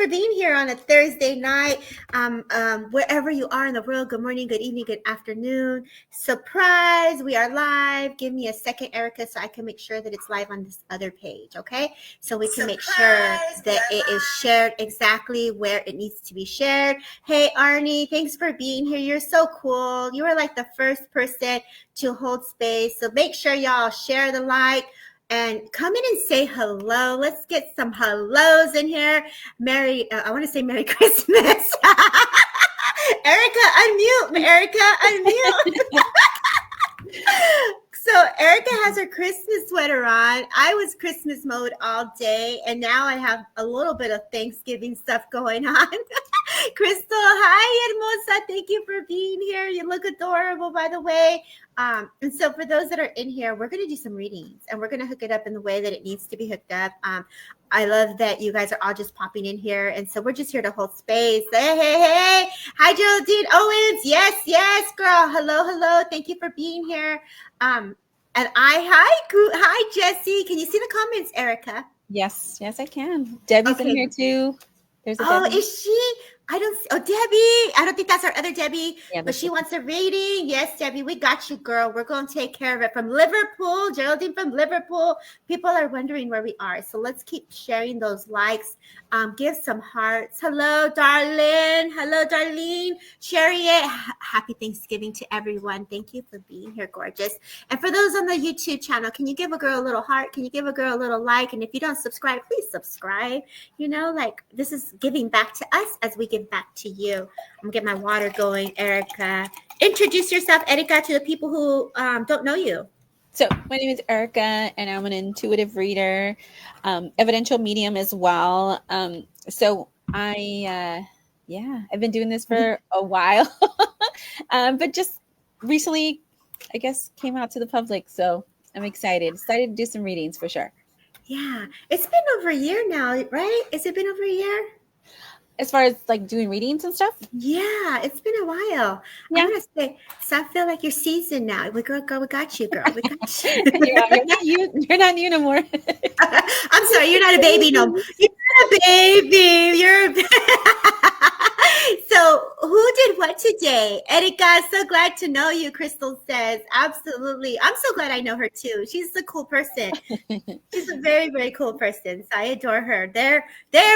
for being here on a Thursday night. Wherever you are in the world, good morning, good evening, good afternoon. Surprise, we are live. Give me a second, Erica, so I can make sure that it's live on this other page, okay? So we can make sure that it is shared exactly where it needs to be shared. Hey, Arnie, thanks for being here. You're so cool. You were like the first person to hold space. So make sure y'all share the like. And come in and say hello. Let's get some hellos in here. I want to say Merry Christmas. Erica, unmute. Erica, unmute. So Erica has her Christmas sweater on. I was Christmas mode all day, and now I have a little bit of Thanksgiving stuff going on. Crystal, hi, Hermosa. Thank you for being here. You look adorable, by the way. And so for those that are in here, we're going to do some readings, and we're going to hook it up in the way that it needs to be hooked up. I love that you guys are all just popping in here. And so we're just here to hold space. Hey, hey, hey. Hi, Geraldine Owens. Yes, yes, girl. Hello, hello. Thank you for being here. Hi, Jesse. Can you see the comments, Erica? Yes, I can. Debbie's in here too. There's a Debbie. Is she? I don't see. Oh, Debbie. I don't think that's our other Debbie, but she wants a reading. Yes, Debbie, we got you, girl. We're going to take care of it. From Liverpool, Geraldine from Liverpool. People are wondering where we are. So let's keep sharing those likes. Give some hearts. Hello, darling. Hello, Darlene. Chariot. Happy Thanksgiving to everyone. Thank you for being here, gorgeous. And for those on the YouTube channel, can you give a girl a little heart? Can you give a girl a little like? And if you don't subscribe, please subscribe. You know, like this is giving back to us as we give back to you. I'm gonna get my water going, Erica. Introduce yourself, Erica, to the people who don't know you. So my name is Erica, and I'm an intuitive reader, evidential medium as well. So I've been doing this for a while, but just recently, I guess, came out to the public. So I'm excited to do some readings for sure. Yeah, it's been over a year now, right? Has it been over a year? As far as like doing readings and stuff? Yeah, it's been a while. Yeah. I'm going to say, so I feel like you're seasoned now. We got you, girl. We got you. You're not new no more. I'm sorry, you're not a baby no more. You're not a baby. So who did what today? Erica, so glad to know you, Crystal says. Absolutely. I'm so glad I know her too. She's a cool person. She's a very, very cool person. So I adore her. There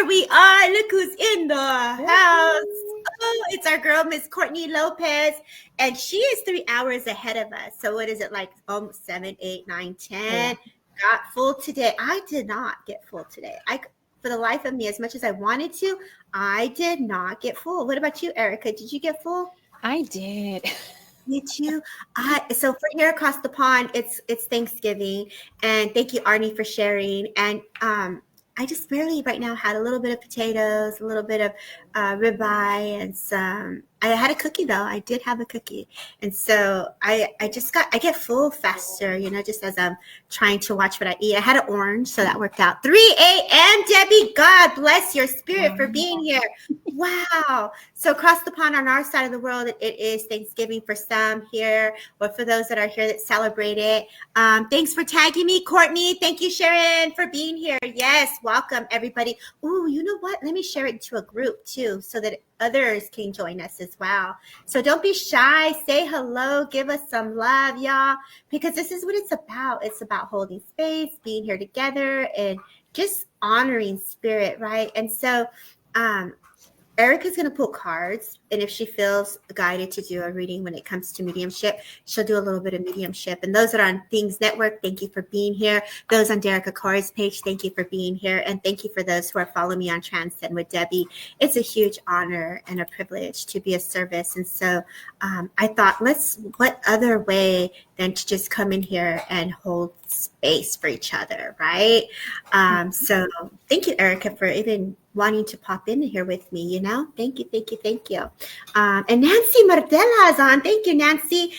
we are. Look who's in the house. Oh, it's our girl, Miss Courtney Lopez. And she is 3 hours ahead of us. So what is it like? 7, 8, 9, 10. Yeah. Got full today. I did not get full today. For the life of me, as much as I wanted to, I did not get full. What about you, Erica? Did you get full? I did. Me too. So for here across the pond, it's Thanksgiving, and thank you, Arnie, for sharing. And I just barely right now had a little bit of potatoes, a little bit of ribeye, and some. I had a cookie though. I did have a cookie, and so I get full faster, just as I'm trying to watch what I eat. I had an orange, so that worked out. 3 a.m. Debbie, God bless your spirit for being here. Wow. So across the pond on our side of the world, it is Thanksgiving for some here, or for those that are here that celebrate it. Thanks for tagging me, Courtney. Thank you, Sharon, for being here. Yes, welcome everybody. Ooh, you know what? Let me share it into a group too, so that others can join us as well. So don't be shy. Say hello. Give us some love, y'all, because this is what it's about. It's about holding space, being here together, and just honoring spirit, right? And so Erica's going to pull cards, and if she feels guided to do a reading when it comes to mediumship, she'll do a little bit of mediumship. And those that are on Things Network, thank you for being here. Those on Derek Akora's page, thank you for being here. And thank you for those who are following me on Transcend with Debbie. It's a huge honor and a privilege to be of service. And so I thought, what other way than to just come in here and hold space for each other, right? So thank you, Erica, for even wanting to pop in here with me, Thank you. And Nancy Martella is on. Thank you, Nancy.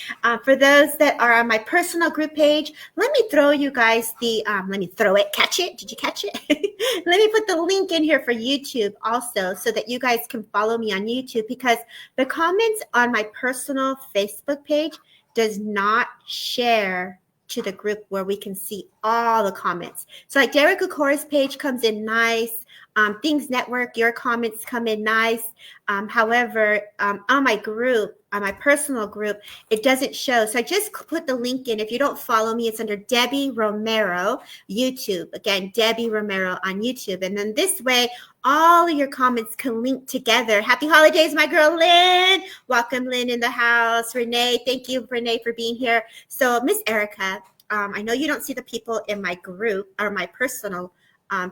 For those that are on my personal group page, let me throw you guys catch it. Did you catch it? Let me put the link in here for YouTube also, so that you guys can follow me on YouTube, because the comments on my personal Facebook page does not share to the group where we can see all the comments. So like Derek Akora's page comes in nice. Things Network, your comments come in nice. However, on my group, on my personal group, it doesn't show. So I just put the link in. If you don't follow me, it's under Debbie Romero YouTube. Again, Debbie Romero on YouTube. And then this way, all of your comments can link together. Happy holidays, my girl Lynn. Welcome, Lynn, in the house. Renee, thank you, Renee, for being here. So, Miss Erica, I know you don't see the people in my group or my personal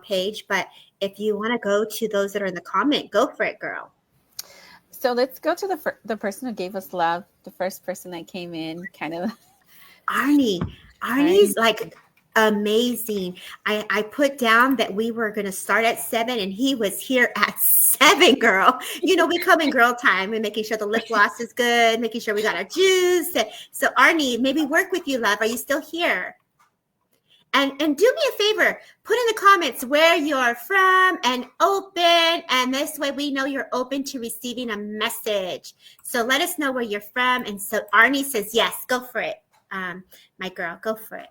page, but if you want to go to those that are in the comment, go for it, girl. So let's go to the person who gave us love, the first person that came in, kind of. Arnie's like amazing. I put down that we were going to start at 7 and he was here at 7, girl. You know, we come in girl time and making sure the lip gloss is good, making sure we got our juice. So Arnie, maybe work with you, love. Are you still here? And do me a favor, put in the comments where you're from and open, and this way we know you're open to receiving a message. So let us know where you're from. And so Arnie says, yes, go for it. My girl, go for it.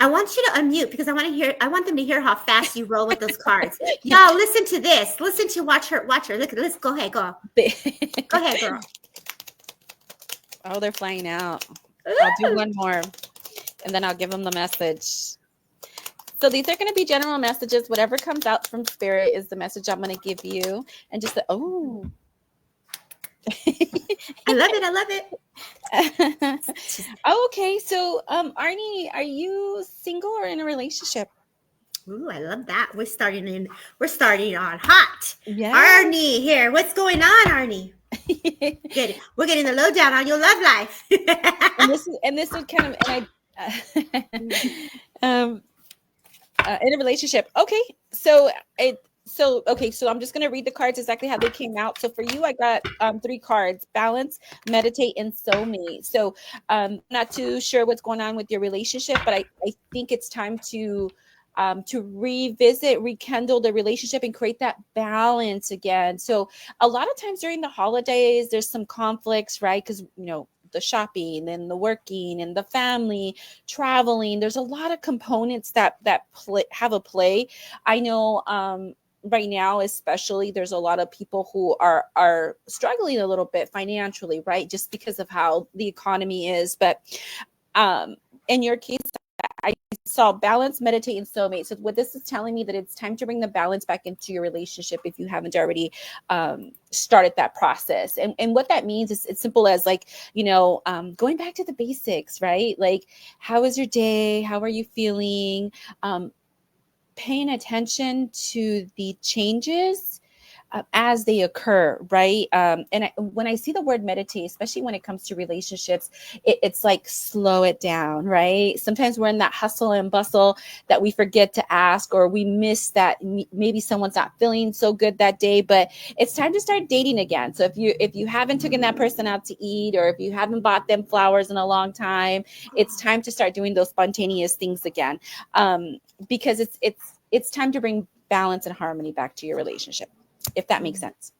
I want you to unmute because I want them to hear how fast you roll with those cards. Y'all, listen to this. Watch her. Look at this. Go ahead, go. Go ahead, girl. Oh, they're flying out. I'll do one more, and then I'll give them the message. So these are going to be general messages. Whatever comes out from Spirit is the message I'm going to give you. And just oh. I love it. Okay, so Arnie, are you single or in a relationship? Ooh, I love that. We're starting on hot. Yeah. Arnie here. What's going on, Arnie? Good. We're getting the lowdown on your love life. and this would kind of in a relationship. Okay, so I'm just going to read the cards exactly how they came out. So for you, I got 3 cards: balance, meditate, and soulmate. So not too sure what's going on with your relationship, but I think it's time to revisit, rekindle the relationship and create that balance again. So a lot of times during the holidays, there's some conflicts, right? Because, you know, the shopping and the working and the family, traveling, there's a lot of components that have a play. I know right now, especially, there's a lot of people who are struggling a little bit financially, right? Just because of how the economy is. But in your case, I saw balance, meditate, and soulmate. So what this is telling me that it's time to bring the balance back into your relationship if you haven't already started that process. And what that means is it's simple as like, you know, going back to the basics, right? Like, how was your day? How are you feeling? Paying attention to the changes as they occur, right? When I see the word meditate, especially when it comes to relationships, it's like slow it down, right? Sometimes we're in that hustle and bustle that we forget to ask, or we miss that maybe someone's not feeling so good that day, but it's time to start dating again. So if you haven't taken that person out to eat, or if you haven't bought them flowers in a long time, it's time to start doing those spontaneous things again, because it's time to bring balance and harmony back to your relationship, if that makes sense.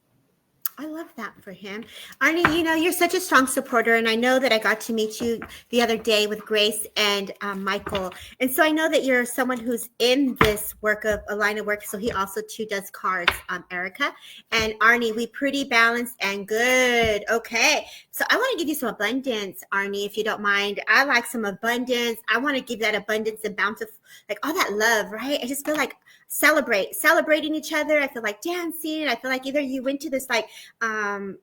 I love that for him. Arnie, you know, you're such a strong supporter, and I know that I got to meet you the other day with Grace and Michael. And so I know that you're someone who's in this a line of work. So he also too does cards, Erica. And Arnie, we pretty balanced and good. Okay. So I want to give you some abundance, Arnie, if you don't mind. I like some abundance. I want to give that abundance and bountiful, like all that love, right? I just feel like celebrating each other. I feel like dancing. I feel like either you went to this like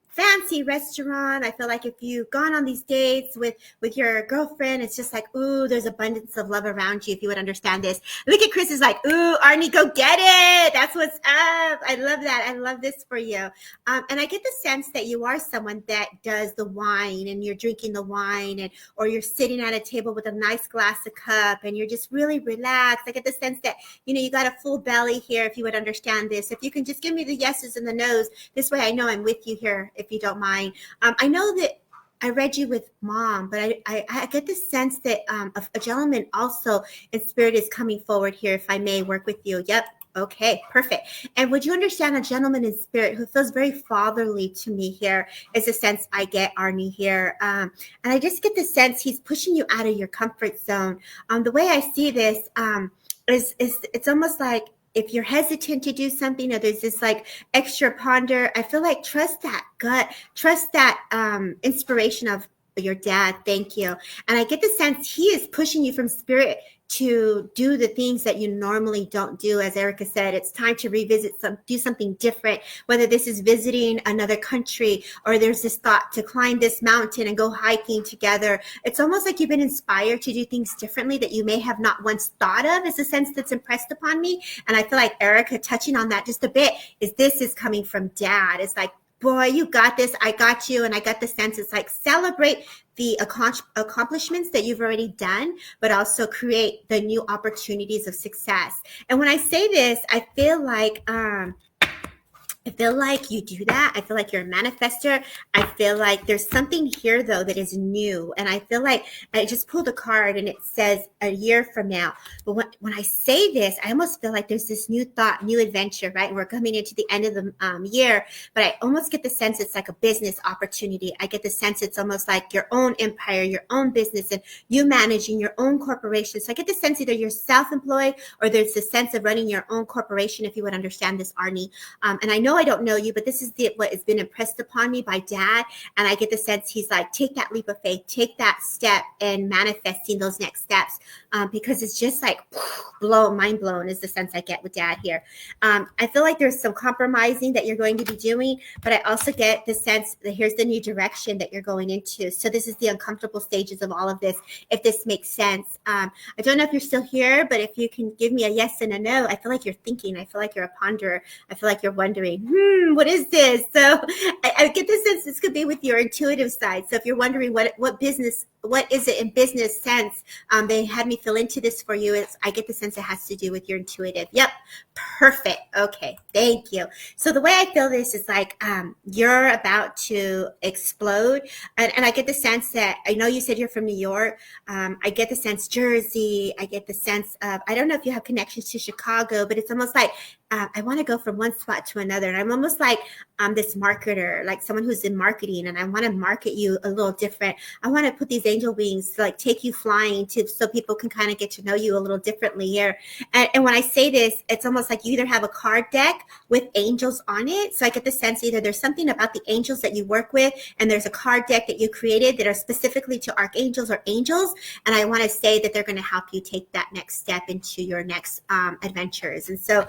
fancy restaurant. I feel like if you've gone on these dates with your girlfriend, it's just like, ooh, there's abundance of love around you, if you would understand this. Look at Chris is like, ooh, Arnie, go get it. That's what's up. I love that. I love this for you. And I get the sense that you are someone that does the wine, and you're drinking the wine, or you're sitting at a table with a nice glass of cup and you're just really relaxed. I get the sense that, you know, you got a full belly here, if you would understand this. If you can just give me the yeses and the nos, this way I know I'm with you here, if you don't mind. I know that I read you with Mom, but I get the sense that a gentleman also in spirit is coming forward here, if I may work with you. Yep. Okay, perfect. And would you understand a gentleman in spirit who feels very fatherly to me here is the sense I get, Arnie, here. And I just get the sense he's pushing you out of your comfort zone. The way I see this is it's almost like if you're hesitant to do something or there's this like extra ponder, I feel like trust that gut, trust that inspiration of your dad. Thank you. And I get the sense he is pushing you from spirit to do the things that you normally don't do. As Erica said, it's time to revisit do something different, whether this is visiting another country or there's this thought to climb this mountain and go hiking together. It's almost like you've been inspired to do things differently that you may have not once thought of, is a sense that's impressed upon me. And I feel like Erica touching on that just a bit is this is coming from dad. It's like, boy, you got this. I got you. And I got the sense it's like celebrate the accomplishments that you've already done, but also create the new opportunities of success. And when I say this, I feel like you do that. I feel like you're a manifester. I feel like there's something here, though, that is new. And I feel like I just pulled a card and it says a year from now. But when I say this, I almost feel like there's this new thought, new adventure, right? And we're coming into the end of the year. But I almost get the sense it's like a business opportunity. I get the sense it's almost like your own empire, your own business, and you managing your own corporation. So I get the sense either you're self-employed or there's the sense of running your own corporation, if you would understand this, Arnie. And I know I don't know you, but this is what has been impressed upon me by dad. And I get the sense he's like, take that leap of faith, take that step and manifesting those next steps. Because it's just like mind blown is the sense I get with dad here. I feel like there's some compromising that you're going to be doing, but I also get the sense that here's the new direction that you're going into. So this is the uncomfortable stages of all of this, if this makes sense. I don't know if you're still here, but if you can give me a yes and a no, I feel like you're thinking. I feel like you're a ponderer. I feel like you're wondering, what is this? So I get the sense this could be with your intuitive side. So if you're wondering what business, what is it in business sense, they had me fill into this for you. I get the sense it has to do with your intuitive. Yep. Perfect. Okay. Thank you. So the way I feel this is like you're about to explode. And I get the sense that, I know you said you're from New York. I get the sense Jersey. I get the sense of, I don't know if you have connections to Chicago, but it's almost like I want to go from one spot to another. And I'm almost like this marketer, like someone who's in marketing, and I want to market you a little different. I want to put these angel wings to like take you flying so people can kind of get to know you a little differently here. And when I say this, it's almost like you either have a card deck with angels on it. So I get the sense either there's something about the angels that you work with, and there's a card deck that you created that are specifically to archangels or angels. And I want to say that they're going to help you take that next step into your next adventures. And so,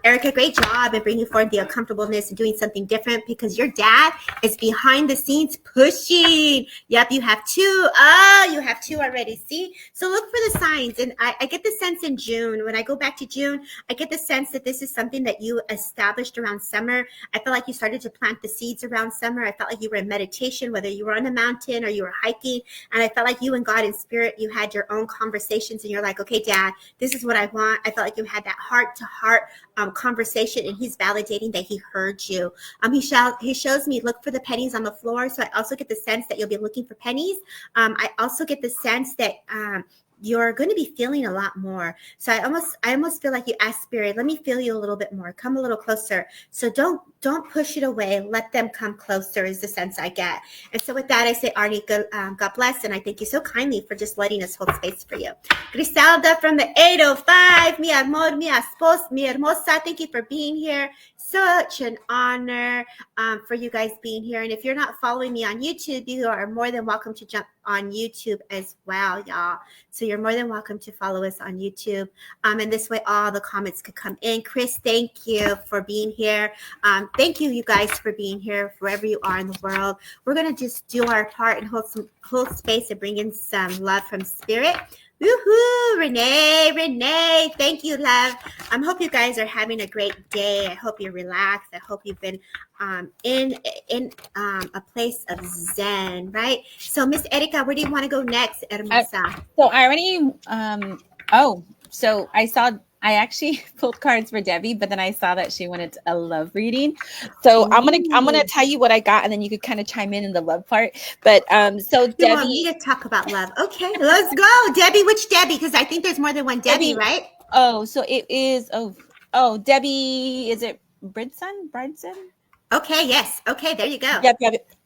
Erica, great job in bringing forward the uncomfortableness and doing something different, because your dad is behind the scenes pushing. Yep, you have two. Oh, you have two already. See? So look for the signs. And I get the sense in June, when I go back to June, I get the sense that this is something that you established around summer. I feel like you started to plant the seeds around summer. I felt like you were in meditation, whether you were on a mountain or you were hiking. And I felt like you and God in spirit, you had your own conversations and you're like, okay, Dad, this is what I want. I felt like you had that heart to heart conversation, and he's validating that he heard you. He shows me look for the pennies on the floor. So I also get the sense that you'll be looking for pennies. I also get the sense that you're going to be feeling a lot more. So I almost feel like you ask spirit, let me feel you a little bit more, come a little closer. So don't push it away. Let them come closer is the sense I get. And so with that, I say, Arnie, God bless. And I thank you so kindly for just letting us hold space for you. Griselda from the 805, mi amor, mi esposa, mi hermosa. Thank you for being here. Such an honor for you guys being here. And if you're not following me on YouTube, you are more than welcome to jump on YouTube as well, y'all. So you're more than welcome to follow us on YouTube. And this way, all the comments could come in. Chris, thank you for being here. Thank you guys for being here, wherever you are in the world. We're going to just do our part and hold space and bring in some love from spirit. Woohoo, Renee, thank you, love. I hope you guys are having a great day. I hope you're relaxed. I hope you've been in a place of zen, right? So, Miss Erica, where do you want to go next, hermosa? So I already, so I actually pulled cards for Debbie, but then I saw that she wanted a love reading. So I'm gonna tell you what I got, and then you could kind of chime in the love part. But so you Debbie, want me to talk about love? Okay, let's go, Debbie. Which Debbie? Because I think there's more than one Debbie, right? Oh, so it is. Oh, Oh, Debbie, is it Bridson? Okay, yes. Okay, there you go.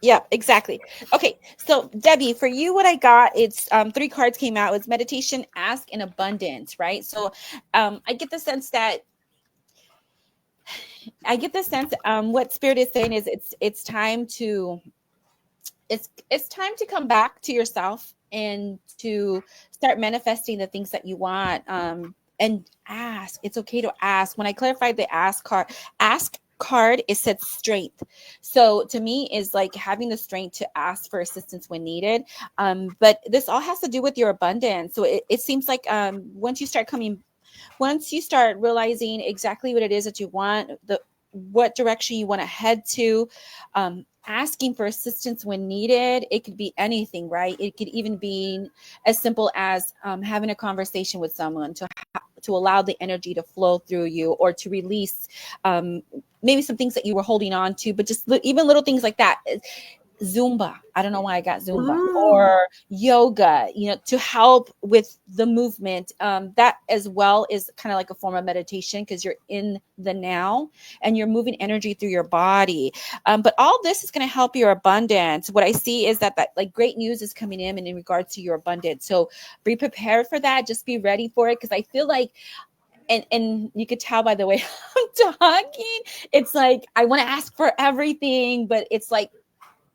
Yep, exactly. Okay, so Debbie, for you, what I got, it's three cards came out. It's meditation, ask, and abundance, right? So, I get the sense that what Spirit is saying is it's time to come back to yourself and to start manifesting the things that you want. And ask. It's okay to ask. When I clarified the ask card, it said strength. So to me, is like having the strength to ask for assistance when needed. But this all has to do with your abundance. So it seems like once you start realizing exactly what it is that you want, what direction you want to head to, asking for assistance when needed. It could be anything, right? It could even be as simple as having a conversation with someone to allow the energy to flow through you, or to release maybe some things that you were holding on to, but just even little things like that. Zumba. I don't know why I got Zumba, Ooh. or yoga, to help with the movement. That as well is kind of like a form of meditation, because you're in the now and you're moving energy through your body. But all this is going to help your abundance. What I see is that like great news is coming in regards to your abundance. So be prepared for that. Just be ready for it. Because I feel like, and you could tell by the way I'm talking, it's like I want to ask for everything, but it's like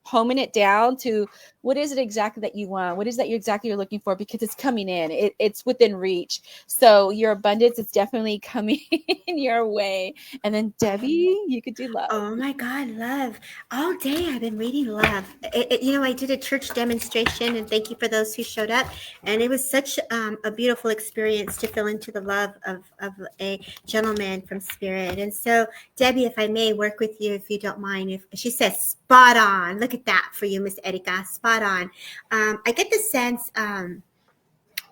homing it down to what is it exactly that you want, what is that you're looking for, because it's coming in, it's within reach. So your abundance is definitely coming your way. And then Debbie, you could do love. Oh my God, love. All day I've been reading love. I did a church demonstration, and thank you for those who showed up. And it was such a beautiful experience to feel into the love of a gentleman from Spirit. And so, Debbie, if I may work with you, if you don't mind, if she says spot on, look at that for you, Miss Erika, spot on. I get the sense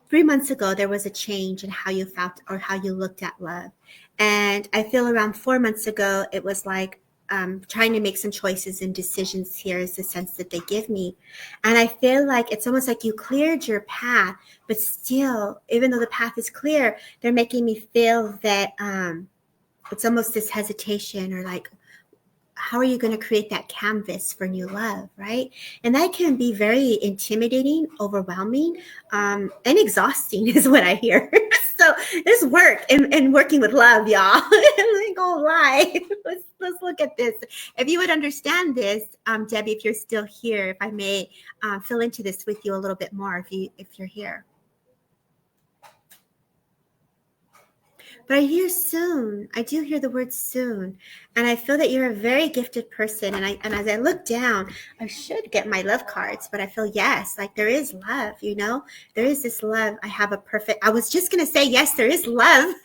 3 months ago, there was a change in how you felt or how you looked at love. And I feel around 4 months ago, it was like trying to make some choices and decisions. Here is the sense that they give me. And I feel like it's almost like you cleared your path, but still, even though the path is clear, they're making me feel that it's almost this hesitation, or like, how are you going to create that canvas for new love, right? And that can be very intimidating, overwhelming, and exhausting is what I hear. So there's work in working with love, y'all. I ain't gonna lie. Let's look at this. If you would understand this, Debbie, if you're still here, if I may fill into this with you a little bit more, if you're here. But I hear soon. I do hear the word soon. And I feel that you're a very gifted person. And as I look down, I should get my love cards, but I feel yes, like there is love, There is this love. I was just gonna say, yes, there is love.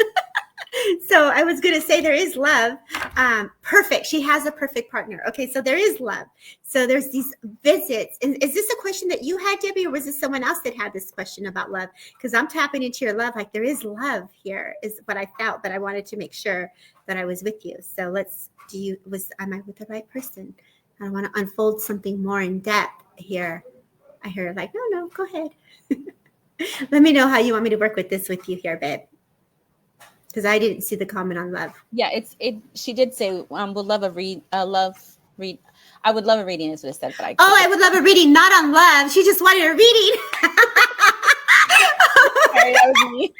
So I was going to say there is love. Perfect. She has a perfect partner. Okay, so there is love. So there's these visits. And is this a question that you had, Debbie, or was this someone else that had this question about love? Because I'm tapping into your love. Like there is love here is what I felt, but I wanted to make sure that I was with you. So am I with the right person? I want to unfold something more in depth here. I heard like, no, go ahead. Let me know how you want me to work with this with you here, babe. Because I didn't see the comment on love. Yeah, she did say would love a read I would love a reading is what it said, but I would love a reading, not on love. She just wanted a reading. Sorry, that was me.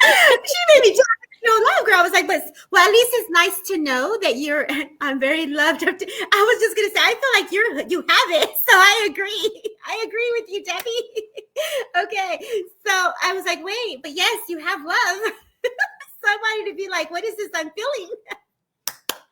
She made me talk. Love, girl. I was like, well, at least it's nice to know that I'm very loved. I was just gonna say, I feel like you have it, so I agree. I agree with you, Debbie. Okay, so I was like, wait, but yes, you have love. So I wanted to be like, what is this I'm feeling?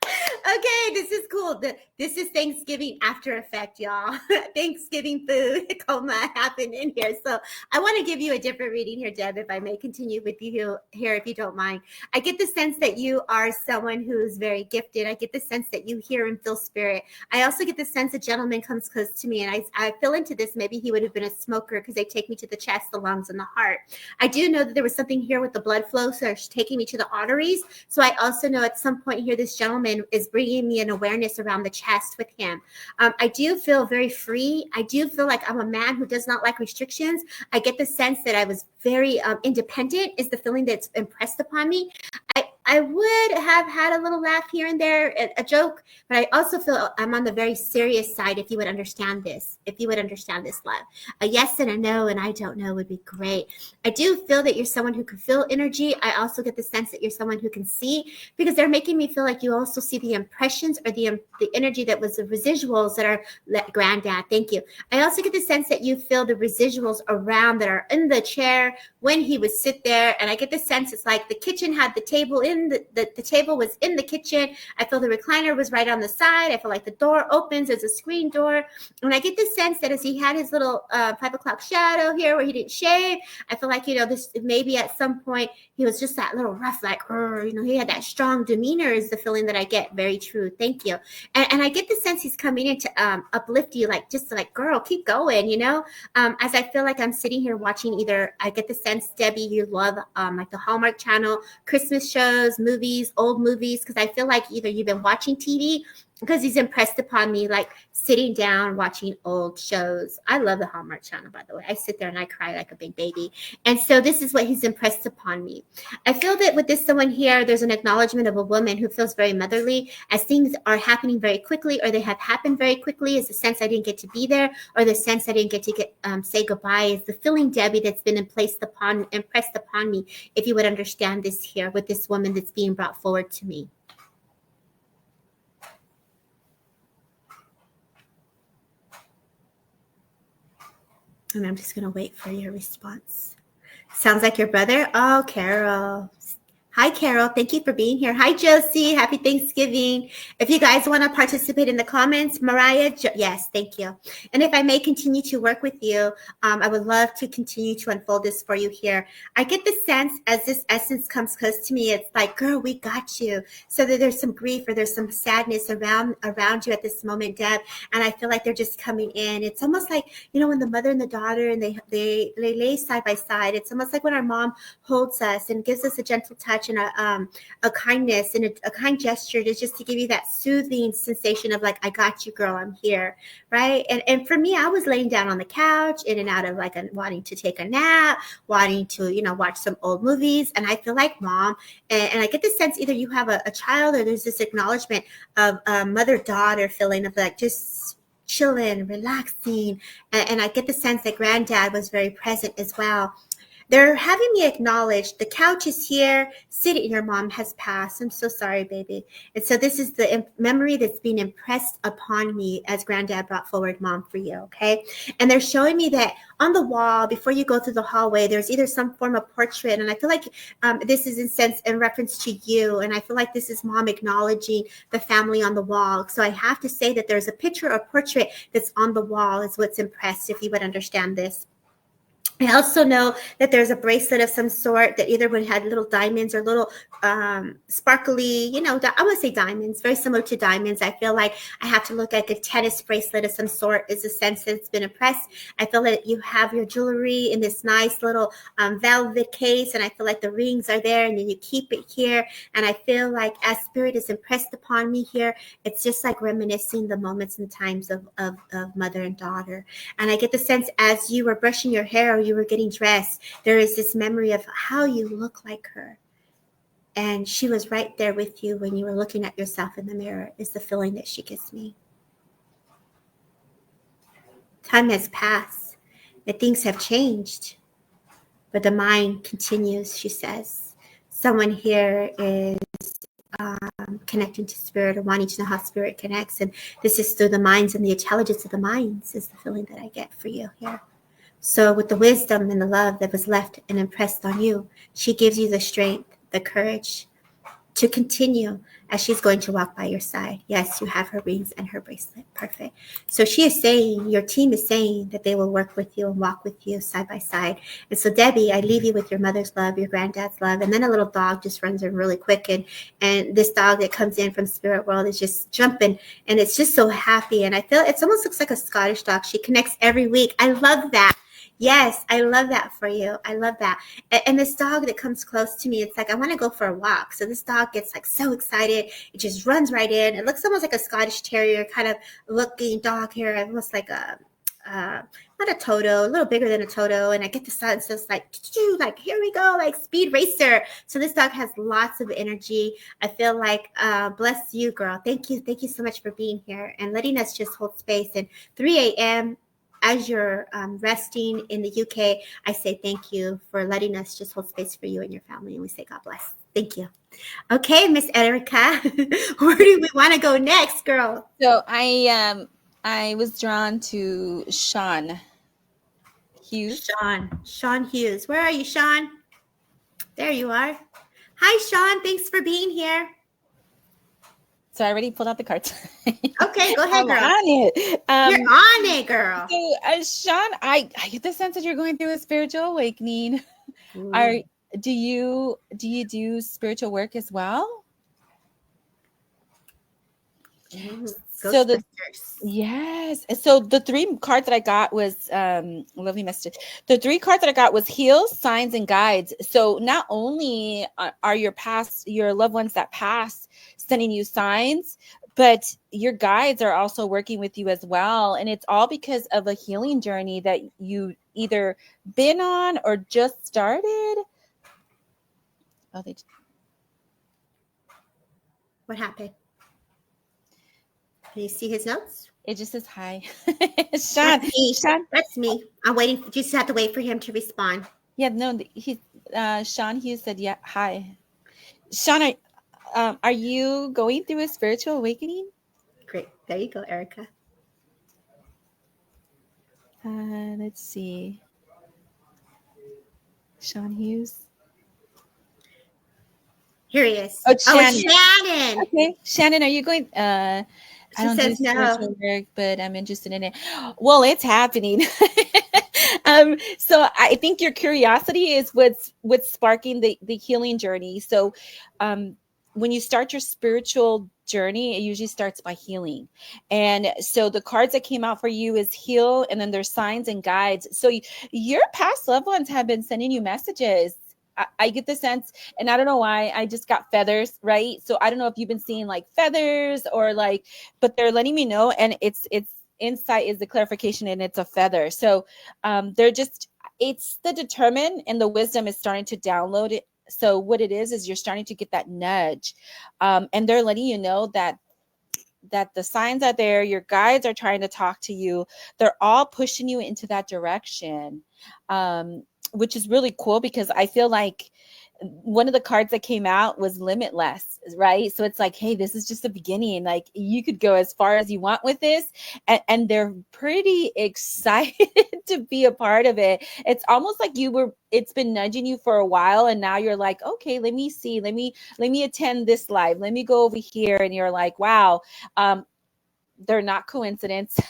Okay, this is cool. This is Thanksgiving after effect, y'all. Thanksgiving food coma happened in here. So I want to give you a different reading here, Deb, if I may continue with you here, if you don't mind. I get the sense that you are someone who's very gifted. I get the sense that you hear and feel spirit. I also get the sense a gentleman comes close to me, and I feel into this. Maybe he would have been a smoker because they take me to the chest, the lungs, and the heart. I do know that there was something here with the blood flow, so it's taking me to the arteries. So I also know at some point here, this gentleman is bringing me an awareness around the chest with him. I do feel very free. I do feel like I'm a man who does not like restrictions. I get the sense that I was very independent is the feeling that's impressed upon me. I would might have had a little laugh here and there, a joke, but I also feel I'm on the very serious side. If you would understand this, love, a yes and a no, and I don't know would be great. I do feel that you're someone who can feel energy. I also get the sense that you're someone who can see, because they're making me feel like you also see the impressions or the energy that was the residuals that are granddad. Thank you. I also get the sense that you feel the residuals around that are in the chair when he would sit there. And I get the sense it's like the kitchen had the table in the table was in the kitchen. I feel the recliner was right on the side. I feel like the door opens as a screen door. And I get the sense that as he had his little 5 o'clock shadow here where he didn't shave, I feel like, this maybe at some point he was just that little rough, like, he had that strong demeanor is the feeling that I get. Very true. Thank you. And I get the sense he's coming in to uplift you, like, just like, girl, keep going, as I feel like I'm sitting here watching either, I get the sense, Debbie, you love like the Hallmark Channel, Christmas shows, movies, old movies, because I feel like either you've been watching TV, because he's impressed upon me, like sitting down watching old shows. I love the Hallmark Channel, by the way. I sit there and I cry like a big baby. And so this is what he's impressed upon me. I feel that with this someone here, there's an acknowledgement of a woman who feels very motherly, as things are happening very quickly, or they have happened very quickly, is the sense I didn't get to be there, or the sense I didn't get to say goodbye, is the feeling, Debbie, that's been impressed upon me, if you would understand this here with this woman that's being brought forward to me. And I'm just going to wait for your response. Sounds like your brother. Oh, Carol. Hi, Carol. Thank you for being here. Hi, Josie. Happy Thanksgiving. If you guys want to participate in the comments, Mariah, yes, thank you. And if I may continue to work with you, I would love to continue to unfold this for you here. I get the sense as this essence comes close to me, it's like, girl, we got you. So that there's some grief or there's some sadness around you at this moment, Deb. And I feel like they're just coming in. It's almost like, when the mother and the daughter and they lay side by side. It's almost like when our mom holds us and gives us a gentle touch and a kindness and a kind gesture, to just to give you that soothing sensation of like, I got you, girl, I'm here, right? And for me, I was laying down on the couch, in and out of like wanting to take a nap, wanting to watch some old movies, and I feel like mom, and I get the sense either you have a child, or there's this acknowledgement of a mother-daughter feeling of like just chilling, relaxing, and I get the sense that granddad was very present as well. They're having me acknowledge the couch is here, sitting. Your mom has passed. I'm so sorry, baby. And so this is the memory that's being impressed upon me as granddad brought forward mom for you, okay? And they're showing me that on the wall, before you go through the hallway, there's either some form of portrait, and I feel like this is in reference to you, and I feel like this is mom acknowledging the family on the wall. So I have to say that there's a picture or portrait that's on the wall is what's impressed, if you would understand this. I also know that there's a bracelet of some sort that either would have little diamonds or little sparkly, I would say diamonds, very similar to diamonds. I feel like I have to look like a tennis bracelet of some sort is a sense that's been impressed. I feel that you have your jewelry in this nice little velvet case, and I feel like the rings are there, and then you keep it here. And I feel like as spirit is impressed upon me here, it's just like reminiscing the moments and times of mother and daughter. And I get the sense as you were brushing your hair or you were getting dressed, there is this memory of how you look like her. And she was right there with you when you were looking at yourself in the mirror, is the feeling that she gives me. Time has passed and things have changed, but the mind continues, she says. Someone here is connecting to spirit or wanting to know how spirit connects. And this is through the minds and the intelligence of the minds is the feeling that I get for you here. So with the wisdom and the love that was left and impressed on you, she gives you the strength, the courage to continue as she's going to walk by your side. Yes, you have her rings and her bracelet. Perfect. So she is saying, your team is saying that they will work with you and walk with you side by side. And so Debbie, I leave you with your mother's love, your granddad's love, and then a little dog just runs in really quick. And this dog that comes in from spirit world is just jumping, and it's just so happy. And I feel it almost looks like a Scottish dog. She connects every week. I love that. Yes, I love that for you. I love that. And this dog that comes close to me, it's like, I want to go for a walk. So this dog gets like so excited. It just runs right in. It looks almost like a Scottish Terrier kind of looking dog here, almost like a not a Toto, a little bigger than a Toto, and I get the sound, so it's like here we go, like Speed Racer. So this dog has lots of energy. I feel like bless you, girl. Thank you so much for being here and letting us just hold space. And 3 a.m. as you're resting in the UK, I say thank you for letting us just hold space for you and your family, and we say God bless. Thank you. Okay, Miss Erica, where do we want to go next, girl? So I was drawn to Sean Hughes. Sean Hughes. Where are you, Sean? There you are. Hi, Sean. Thanks for being here. So I already pulled out the cards. Okay, go ahead, I'm girl. on it. You're on it, girl. So, Sean, I get the sense that you're going through a spiritual awakening. Do you do spiritual work as well? So yes. So the 3 cards that I got was lovely message. The 3 cards that I got was heals, signs, and guides. So not only are your loved ones that passed sending you signs, but your guides are also working with you as well. And it's all because of a healing journey that you either been on or just started. Oh, what happened? Can you see his notes? It just says hi. Sean. That's me. I'm waiting. You just have to wait for him to respond. Yeah, no, Sean Hughes said, yeah, hi. Sean, are you going through a spiritual awakening? Great. There you go, Erica. Let's see. Sean Hughes. Here he is. Oh, Shannon. Shannon. Okay, Shannon, are you going? I don't do spiritual work, but I'm interested in it. Well, it's happening. So I think your curiosity is what's sparking the healing journey. So, when you start your spiritual journey, it usually starts by healing. And so the cards that came out for you is heal, and then there's signs and guides. So your past loved ones have been sending you messages. I get the sense, and I don't know why, I just got feathers, right? So I don't know if you've been seeing like feathers or like, but they're letting me know, and it's insight is the clarification, and it's a feather. So they're just, it's the determine, and the wisdom is starting to download it. So what it is you're starting to get that nudge, and they're letting you know that the signs are there. Your guides are trying to talk to you. They're all pushing you into that direction, which is really cool, because I feel like one of the cards that came out was limitless, right? So it's like, hey, this is just the beginning. Like, you could go as far as you want with this, and they're pretty excited to be a part of it. It's almost like it's been nudging you for a while, and now you're like, okay, let me see, let me attend this live, let me go over here, and you're like, wow. They're not coincidence.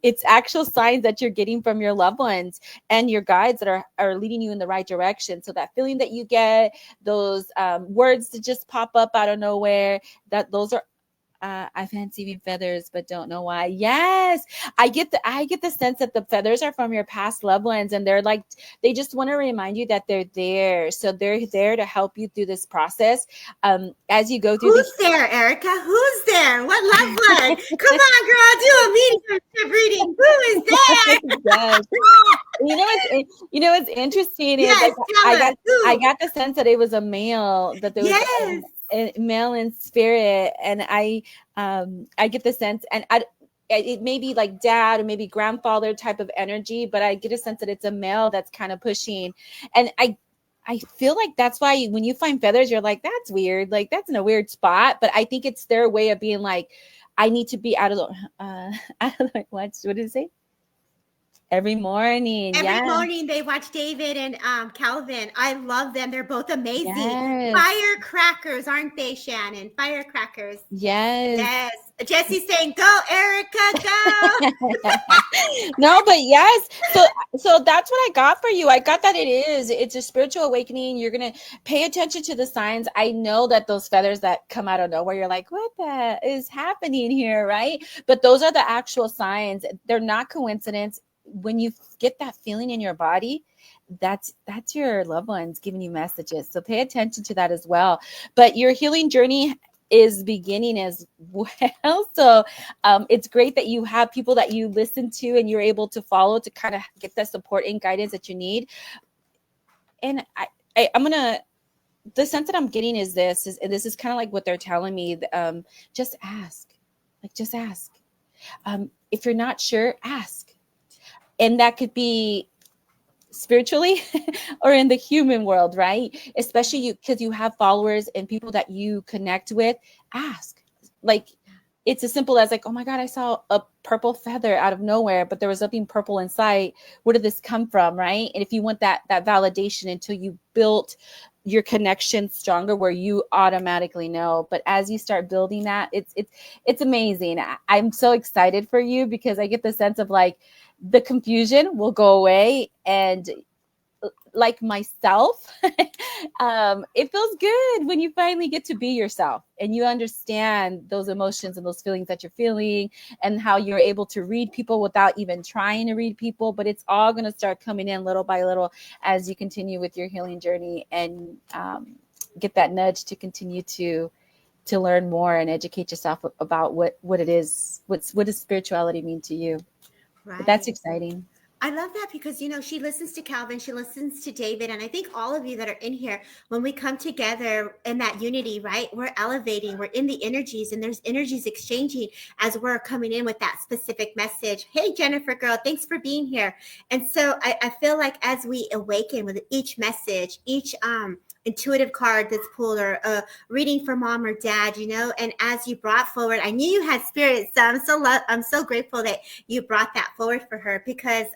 It's actual signs that you're getting from your loved ones and your guides that are leading you in the right direction. So that feeling that you get, those words that just pop up out of nowhere, those are, I fancy even feathers, but don't know why. Yes, I get the sense that the feathers are from your past loved ones, and they're like, they just want to remind you that they're there. So they're there to help you through this process. As you go through. Who's there, Erica? Who's there? What loved one? Come on, girl, do a mediumship reading. Who is there? Yes. You know what's interesting is, yes, I got the sense that it was a male, that there was a male in spirit, and I get the sense, and it may be like dad or maybe grandfather type of energy, but I get a sense that it's a male that's kind of pushing. And I feel like that's why when you find feathers, you're like, that's weird, like that's in a weird spot. But I think it's their way of being like, I need to be out of the what did it say? Every morning. Every morning they watch David and Calvin. I love them. They're both amazing. Yes. Firecrackers, aren't they, Shannon? Firecrackers. Yes. Yes. Jesse's saying, go, Erica, go. No, but yes. So that's what I got for you. I got that it's a spiritual awakening. You're going to pay attention to the signs. I know that those feathers that come out of nowhere, you're like, what the is happening here, right? But those are the actual signs. They're not coincidence. When you get that feeling in your body, that's your loved ones giving you messages. So pay attention to that as well. But your healing journey is beginning as well. So it's great that you have people that you listen to and you're able to follow to kind of get the support and guidance that you need. And I'm gonna, the sense that I'm getting is this is kind of like what they're telling me. Just ask, like just ask. If you're not sure, ask, and that could be spiritually or in the human world, right? Especially you, because you have followers and people that you connect with. Ask, like, it's as simple as like, oh my god, I saw a purple feather out of nowhere, but there was something purple inside. Where did this come from, right? And if you want that validation until you built your connection stronger, where you automatically know. But as you start building that, it's amazing. I'm so excited for you because I get the sense of like the confusion will go away, and like myself, it feels good when you finally get to be yourself and you understand those emotions and those feelings that you're feeling, and how you're able to read people without even trying to read people. But it's all going to start coming in little by little as you continue with your healing journey, and get that nudge to continue to learn more and educate yourself about what it is, what does spirituality mean to you. But that's Right. exciting. I love that because, she listens to Calvin, she listens to David. And I think all of you that are in here, when we come together in that unity, right, we're elevating, we're in the energies, and there's energies exchanging as we're coming in with that specific message. Hey, Jennifer, girl, thanks for being here. And so I feel like as we awaken with each message, each, intuitive card that's pulled, or a reading for mom or dad, and as you brought forward, I knew you had spirit. So I'm so grateful that you brought that forward for her, because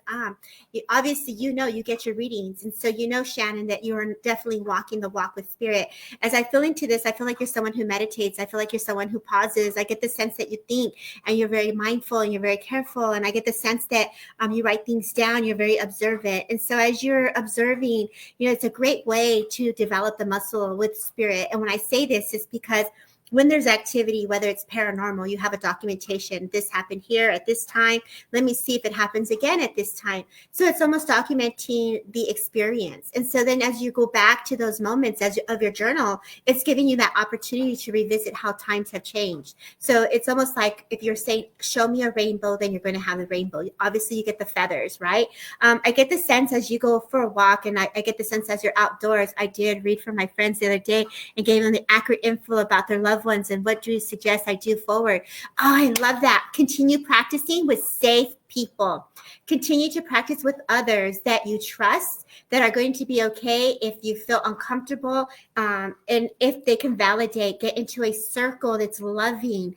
obviously you get your readings, and so Shannon, that you are definitely walking the walk with spirit. As I feel into this, I feel like you're someone who meditates. I feel like you're someone who pauses. I get the sense that you think, and you're very mindful, and you're very careful, and I get the sense that you write things down. You're very observant, and so as you're observing, it's a great way to develop the muscle with spirit. And when I say this, is because when there's activity, whether it's paranormal, you have a documentation. This happened here at this time. Let me see if it happens again at this time. So it's almost documenting the experience. And so then as you go back to those moments of your journal, it's giving you that opportunity to revisit how times have changed. So it's almost like if you're saying, show me a rainbow, then you're going to have a rainbow. Obviously, you get the feathers, right? I get the sense as you go for a walk, and I get the sense as you're outdoors. I did read from my friends the other day and gave them the accurate info about their loved ones and what do you suggest I do forward. Oh, I love that. Continue practicing with safe people. Continue to practice with others that you trust, that are going to be okay if you feel uncomfortable, and if they can validate, get into a circle that's loving.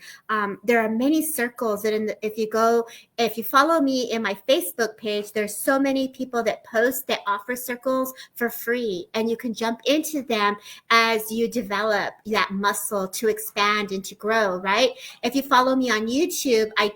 There are many circles that if you follow me in my Facebook page, there's so many people that post that offer circles for free, and you can jump into them as you develop that muscle to expand and to grow, right? If you follow me on YouTube, I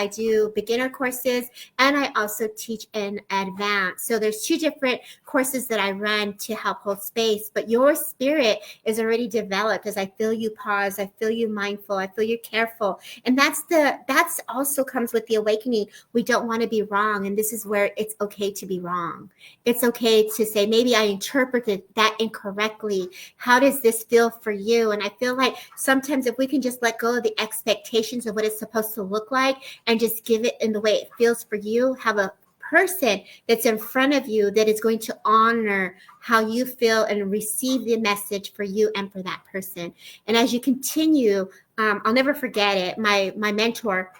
do beginner courses, and I also teach in advanced. So there's two different courses that I run to help hold space, but your spirit is already developed. As I feel you pause, I feel you mindful, I feel you careful. And that's also comes with the awakening. We don't want to be wrong. And this is where it's okay to be wrong. It's okay to say, maybe I interpreted that incorrectly. How does this feel for you? And I feel like sometimes if we can just let go of the expectations of what it's supposed to look like and just give it in the way it feels for you, have a person that's in front of you that is going to honor how you feel and receive the message for you and for that person. And as you continue, I'll never forget it. My mentor,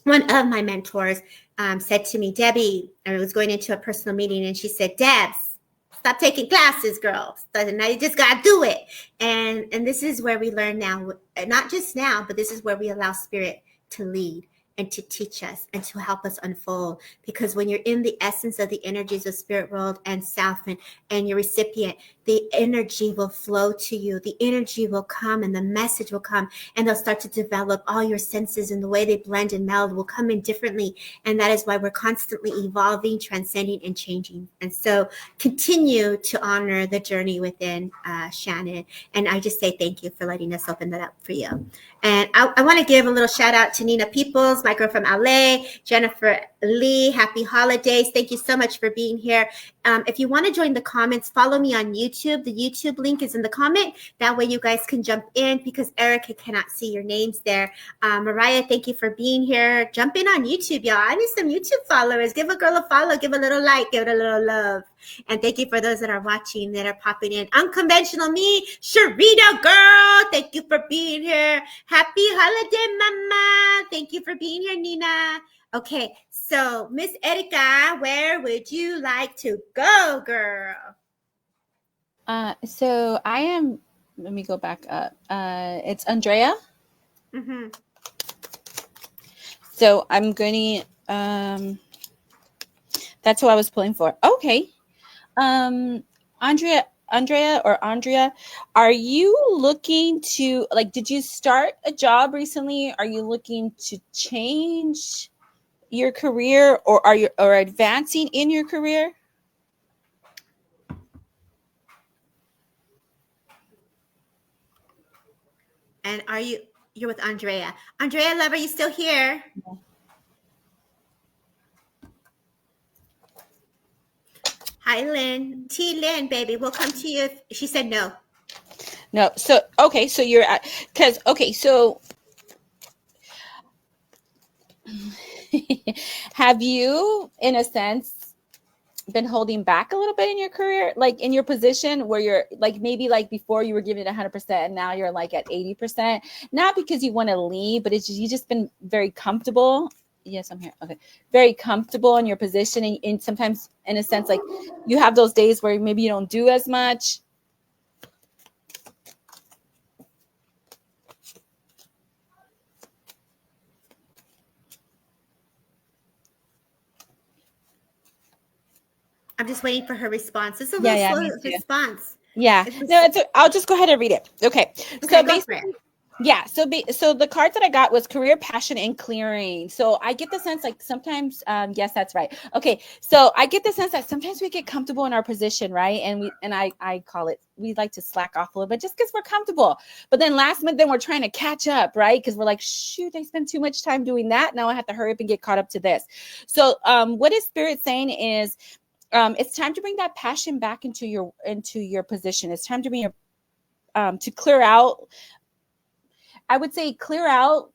one of my mentors, said to me, Debbie, I was going into a personal meeting, and she said, Debs, stop taking classes, girls. Now you just got to do it. And this is where we learn now, not just now, but this is where we allow spirit to lead and to teach us and to help us unfold. Because when you're in the essence of the energies of spirit world and self, and your recipient, the energy will flow to you. The energy will come, and the message will come, and they'll start to develop. All your senses and the way they blend and meld will come in differently. And that is why we're constantly evolving, transcending, and changing. And so continue to honor the journey within, Shannon. And I just say thank you for letting us open that up for you. And I want to give a little shout out to Nina Peoples. Ramos, my girl from LA, Jennifer Lee, happy holidays. Thank you so much for being here. If you want to join the comments, follow me on YouTube. The YouTube link is in the comment. That way you guys can jump in because Erica cannot see your names there. Mariah, thank you for being here. Jump in on YouTube, y'all. I need some YouTube followers. Give a girl a follow. Give a little like. Give it a little love. And thank you for those that are watching, that are popping in. Unconventional me, Sharita girl. Thank you for being here. Happy holiday, mama. Thank you for being here, Nina. Okay, so Miss Erica, where would you like to go, girl? So I am, let me go back up. It's Andrea. Mm-hmm. So I'm going to, that's who I was pulling for. Okay. Andrea, are you looking to, like, did you start a job recently? Are you looking to change your career, or are you advancing in your career? And you're with Andrea. Andrea, love, are you still here? Yeah. Hi, Lynn. T. Lynn, baby, we'll come to you. She said no. No. So, okay. So you're at, because, okay. So have you, in a sense, been holding back a little bit in your career, like in your position where you're like, maybe like before you were giving it 100% and now you're like at 80%, not because you want to leave, but it's just, you just been very comfortable. Yes, I'm here. Okay. Very comfortable in your position. And sometimes in a sense, like you have those days where maybe you don't do as much. I'm just waiting for her response. It's a little slow response. Yeah. No, I'll just go ahead and read it. Okay. Okay, so basically, yeah. So the cards that I got was career, passion, and clearing. So I get the sense like sometimes, yes, that's right. Okay. So I get the sense that sometimes we get comfortable in our position, right? And I call it, we like to slack off a little bit just because we're comfortable. But then last minute, then we're trying to catch up, right? Because we're like, shoot, I spent too much time doing that. Now I have to hurry up and get caught up to this. So what is Spirit saying is, it's time to bring that passion back into your position. It's time to bring to clear out. I would say clear out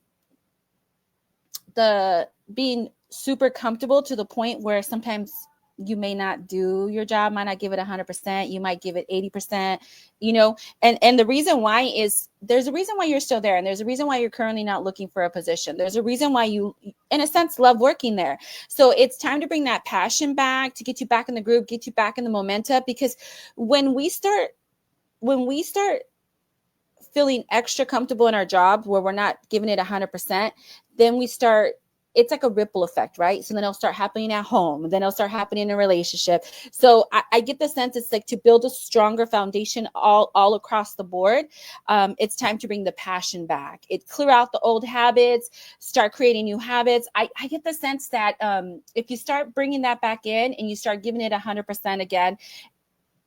the being super comfortable to the point where sometimes you may not do your job, might not give it 100%. You might give it 80%, and the reason why is there's a reason why you're still there. And there's a reason why you're currently not looking for a position. There's a reason why you, in a sense, love working there. So it's time to bring that passion back, to get you back in the group, get you back in the momentum, because when we start feeling extra comfortable in our job where we're not giving it 100%, then it's like a ripple effect, right? So then it'll start happening at home, then it'll start happening in a relationship. So I get the sense it's like to build a stronger foundation all across the board. It's time to bring the passion back. It clear out the old habits, start creating new habits. I get the sense that if you start bringing that back in and you start giving it 100% again,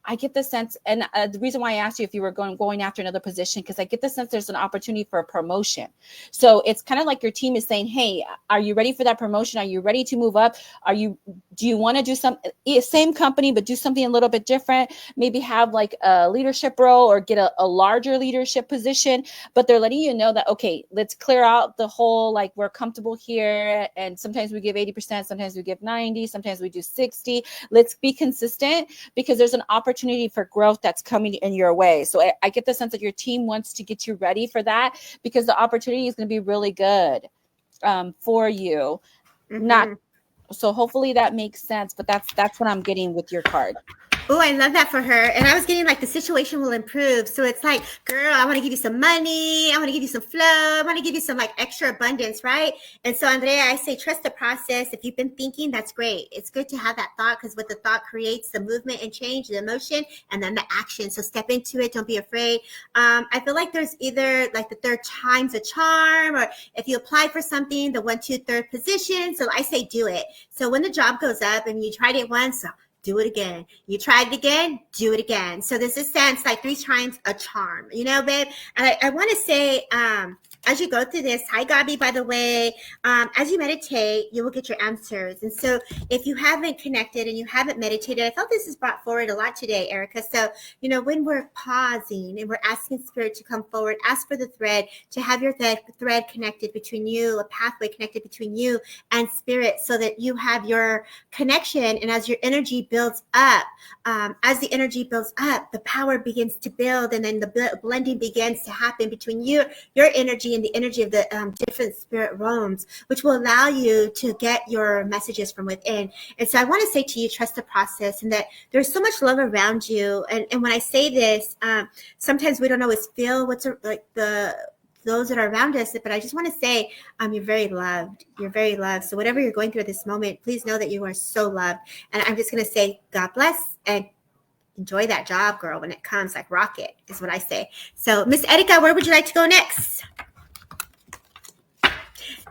I get the sense, and the reason why I asked you if you were going after another position, because I get the sense there's an opportunity for a promotion. So it's kind of like your team is saying, hey, are you ready for that promotion? Are you ready to move up? Do you want to do same company, but do something a little bit different? Maybe have like a leadership role or get a larger leadership position, but they're letting you know that, okay, let's clear out the whole, like we're comfortable here. And sometimes we give 80%, sometimes we give 90, sometimes we do 60. Let's be consistent because there's an opportunity for growth that's coming in your way. So I get the sense that your team wants to get you ready for that because the opportunity is going to be really good for you. Mm-hmm. So hopefully that makes sense, but that's what I'm getting with your card. Oh, I love that for her. And I was getting like the situation will improve. So it's like, girl, I want to give you some money. I want to give you some flow. I want to give you some like extra abundance, right? And so, Andrea, I say trust the process. If you've been thinking, that's great. It's good to have that thought because what the thought creates the movement and change, the emotion, and then the action. So step into it. Don't be afraid. I feel like there's either like the third time's a charm, or if you apply for something, the 1, 2, 3rd position. So I say do it. So when the job goes up and you tried it once, do it again. You tried it again, do it again. So there's a sense like 3 times a charm, babe. And I want to say, as you go through this, hi Gabi, by the way, as you meditate, you will get your answers. And so if you haven't connected and you haven't meditated, I felt this has brought forward a lot today, Erica. So, when we're pausing and we're asking spirit to come forward, ask for the thread, to have your thread connected between you, a pathway connected between you and spirit, so that you have your connection. And as your energy builds up, as the energy builds up, the power begins to build, and then the blending begins to happen between your energy and the energy of the different spirit realms, which will allow you to get your messages from within. And so I want to say to you, trust the process, and that there's so much love around you. And when I say this, sometimes we don't always feel what's like those that are around us, but I just want to say, you're very loved. You're very loved. So whatever you're going through at this moment, please know that you are so loved. And I'm just going to say, God bless, and enjoy that job, girl, when it comes, like rocket is what I say. So Miss Erica, where would you like to go next?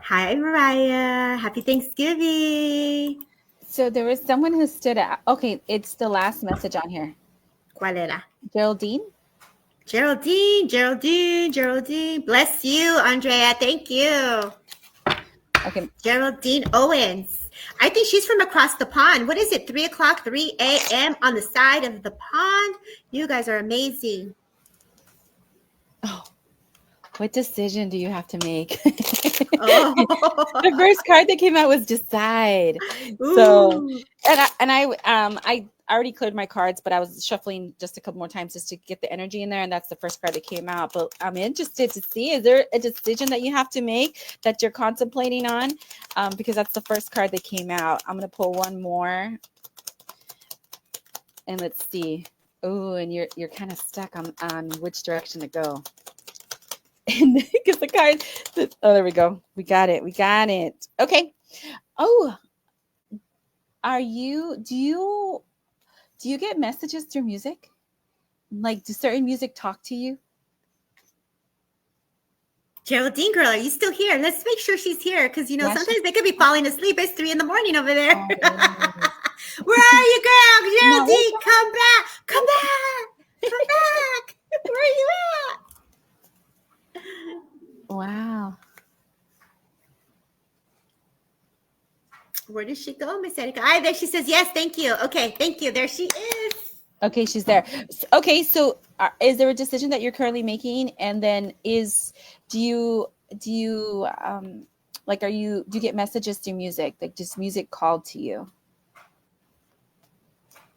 Hi, Mariah. Happy Thanksgiving. So there was someone who stood out. Okay, it's the last message on here. ¿Cuál era? Geraldine. Geraldine. Bless you, Andrea. Thank you. Okay. Geraldine Owens. I think she's from across the pond. What is it? 3 o'clock, 3 a.m. on the side of the pond. You guys are amazing. Oh, what decision do you have to make? The first card that came out was decide. Ooh. So, and I already cleared my cards, but I was shuffling just a couple more times just to get the energy in there, and that's the first card that came out. But I'm interested to see, is there a decision that you have to make that you're contemplating on? Because that's the first card that came out. I'm gonna pull one more, and let's see. Oh, and you're kind of stuck on which direction to go. And because the card, oh, there we go. We got it. Okay. Oh, do you get messages through music? Like, does certain music talk to you? Geraldine, girl, are you still here? Let's make sure she's here, because sometimes they could be falling asleep. It's 3 a.m. over there. Oh, where are you, girl? Geraldine, come back. Where are you at? Wow. Where did she go, Miss Erica? There she says, yes, thank you. Okay, thank you. There she is. Okay, she's there. Okay, so is there a decision that you're currently making? And then do you get messages through music? Like, just music called to you?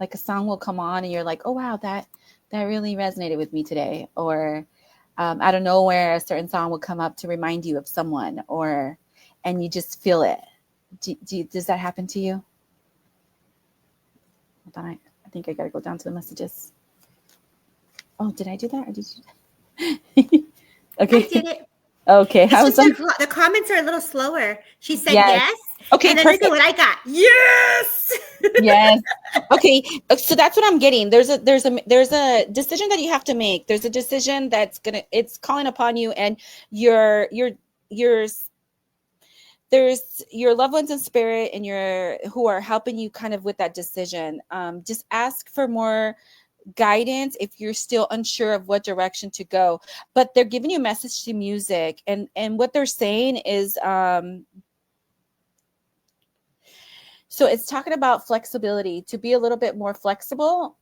Like a song will come on and you're like, oh, wow, that really resonated with me today. Or out of nowhere, a certain song will come up to remind you of someone, and you just feel it. Does that happen to you? Hold on, I think I got to go down to the messages. Oh, did I do that? Or did you? Okay. I did it. Okay. The comments are a little slower. She said yes. Okay, and then perfect. Look at what I got. Yes. Yes. Okay. So that's what I'm getting. There's a decision that you have to make. There's a decision it's calling upon you, and there's your loved ones in spirit and who are helping you kind of with that decision. Just ask for more guidance if you're still unsure of what direction to go. But they're giving you a message to music, and what they're saying is so it's talking about flexibility, to be a little bit more flexible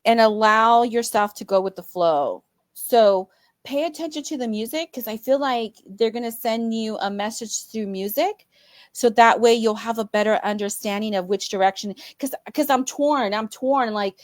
and allow yourself to go with the flow. So pay attention to the music, because I feel like they're going to send you a message through music. So that way you'll have a better understanding of which direction, because I'm torn. Like,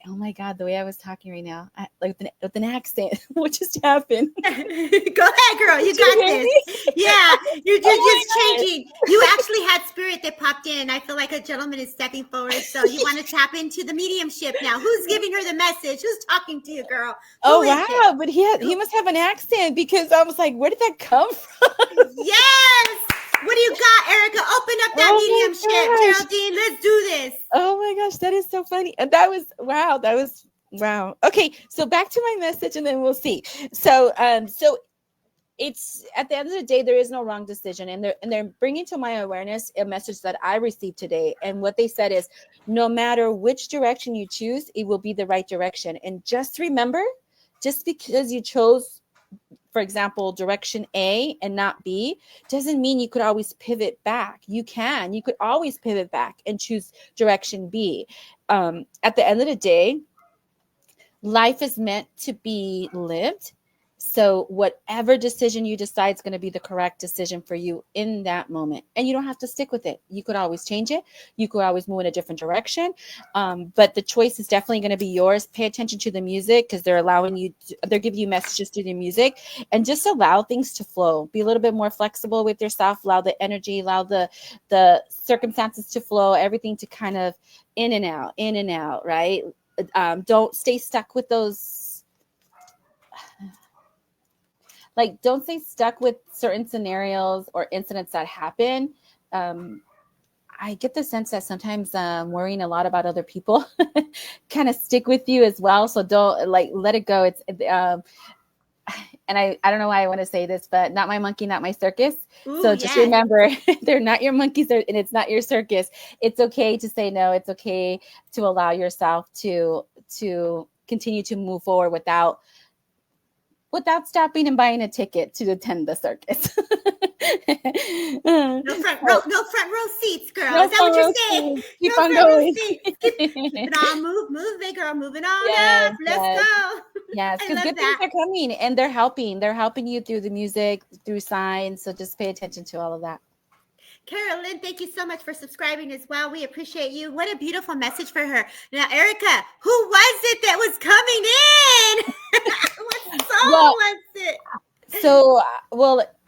oh my God, the way I was talking right now, with an accent. What just happened? Go ahead, girl. You got this. Yeah, you're just changing. You actually had spirit that popped in. I feel like a gentleman is stepping forward. So you want to tap into the mediumship now. Who's giving her the message? Who's talking to you, girl? Oh, wow. But he must have an accent, because I was like, where did that come from? Yes. What do you got, Erica? Open up that mediumship. Geraldine, let's do this. Oh my gosh, that is so funny. And that was wow. Okay, so back to my message, and then we'll see. So it's, at the end of the day, there is no wrong decision, and they're bringing to my awareness a message that I received today. And what they said is, no matter which direction you choose, it will be the right direction. And just remember, just because you chose for example, direction A and not B, doesn't mean you could always pivot back. You could always pivot back and choose direction B. At the end of the day, life is meant to be lived. So whatever decision you decide is going to be the correct decision for you in that moment. And you don't have to stick with it. You could always change it. You could always move in a different direction. But the choice is definitely going to be yours. Pay attention to the music because they're giving you messages through the music, and just allow things to flow. Be a little bit more flexible with yourself. Allow the energy, allow the circumstances to flow, everything to kind of in and out, right? Don't stay stuck with those, like, don't stay stuck with certain scenarios or incidents that happen. I get the sense that sometimes worrying a lot about other people kind of stick with you as well. So don't let it go. And I don't know why I want to say this, but not my monkey, not my circus. Ooh, So just yes. remember, they're not your monkeys and it's not your circus. It's okay to say no. It's okay to allow yourself to continue to move forward without stopping and buying a ticket to attend the circus. No front row seats, girl. No Is that what you're saying? seats. Keep No on front row going. seats. Keep it on, move, big girl, moving on Yes, up. Let's yes. go. Yes, I because love good things that. are coming and they're helping. They're helping you through the music, through signs. So just pay attention to all of that. Carolyn, thank you so much for subscribing as well. We appreciate you. What a beautiful message for her. Now, Erica, who was it that was coming in? What song Well, was it? so,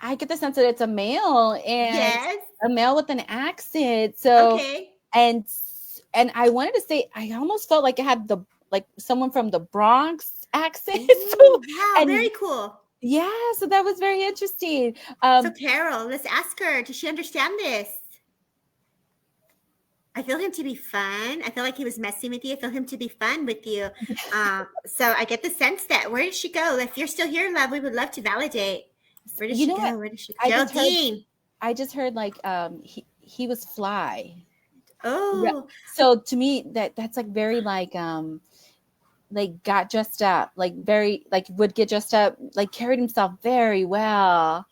I get the sense that it's a male and Yes. a male with an accent. So, Okay. and I wanted to say, I almost felt like it had someone from the Bronx accent. Ooh, wow, very And cool. yeah, so that was very interesting. So, Carol, let's ask her, does she understand this? I feel him to be fun. I feel like he was messing with you. I feel him to be fun with you. So I get the sense that, where did she go? If you're still here, love, we would love to validate. Where did You she know go? what? Where did she go? I just heard Geraldine. I just heard he was fly. Oh, So to me that's like very got dressed up, like very would get dressed up, like carried himself very well.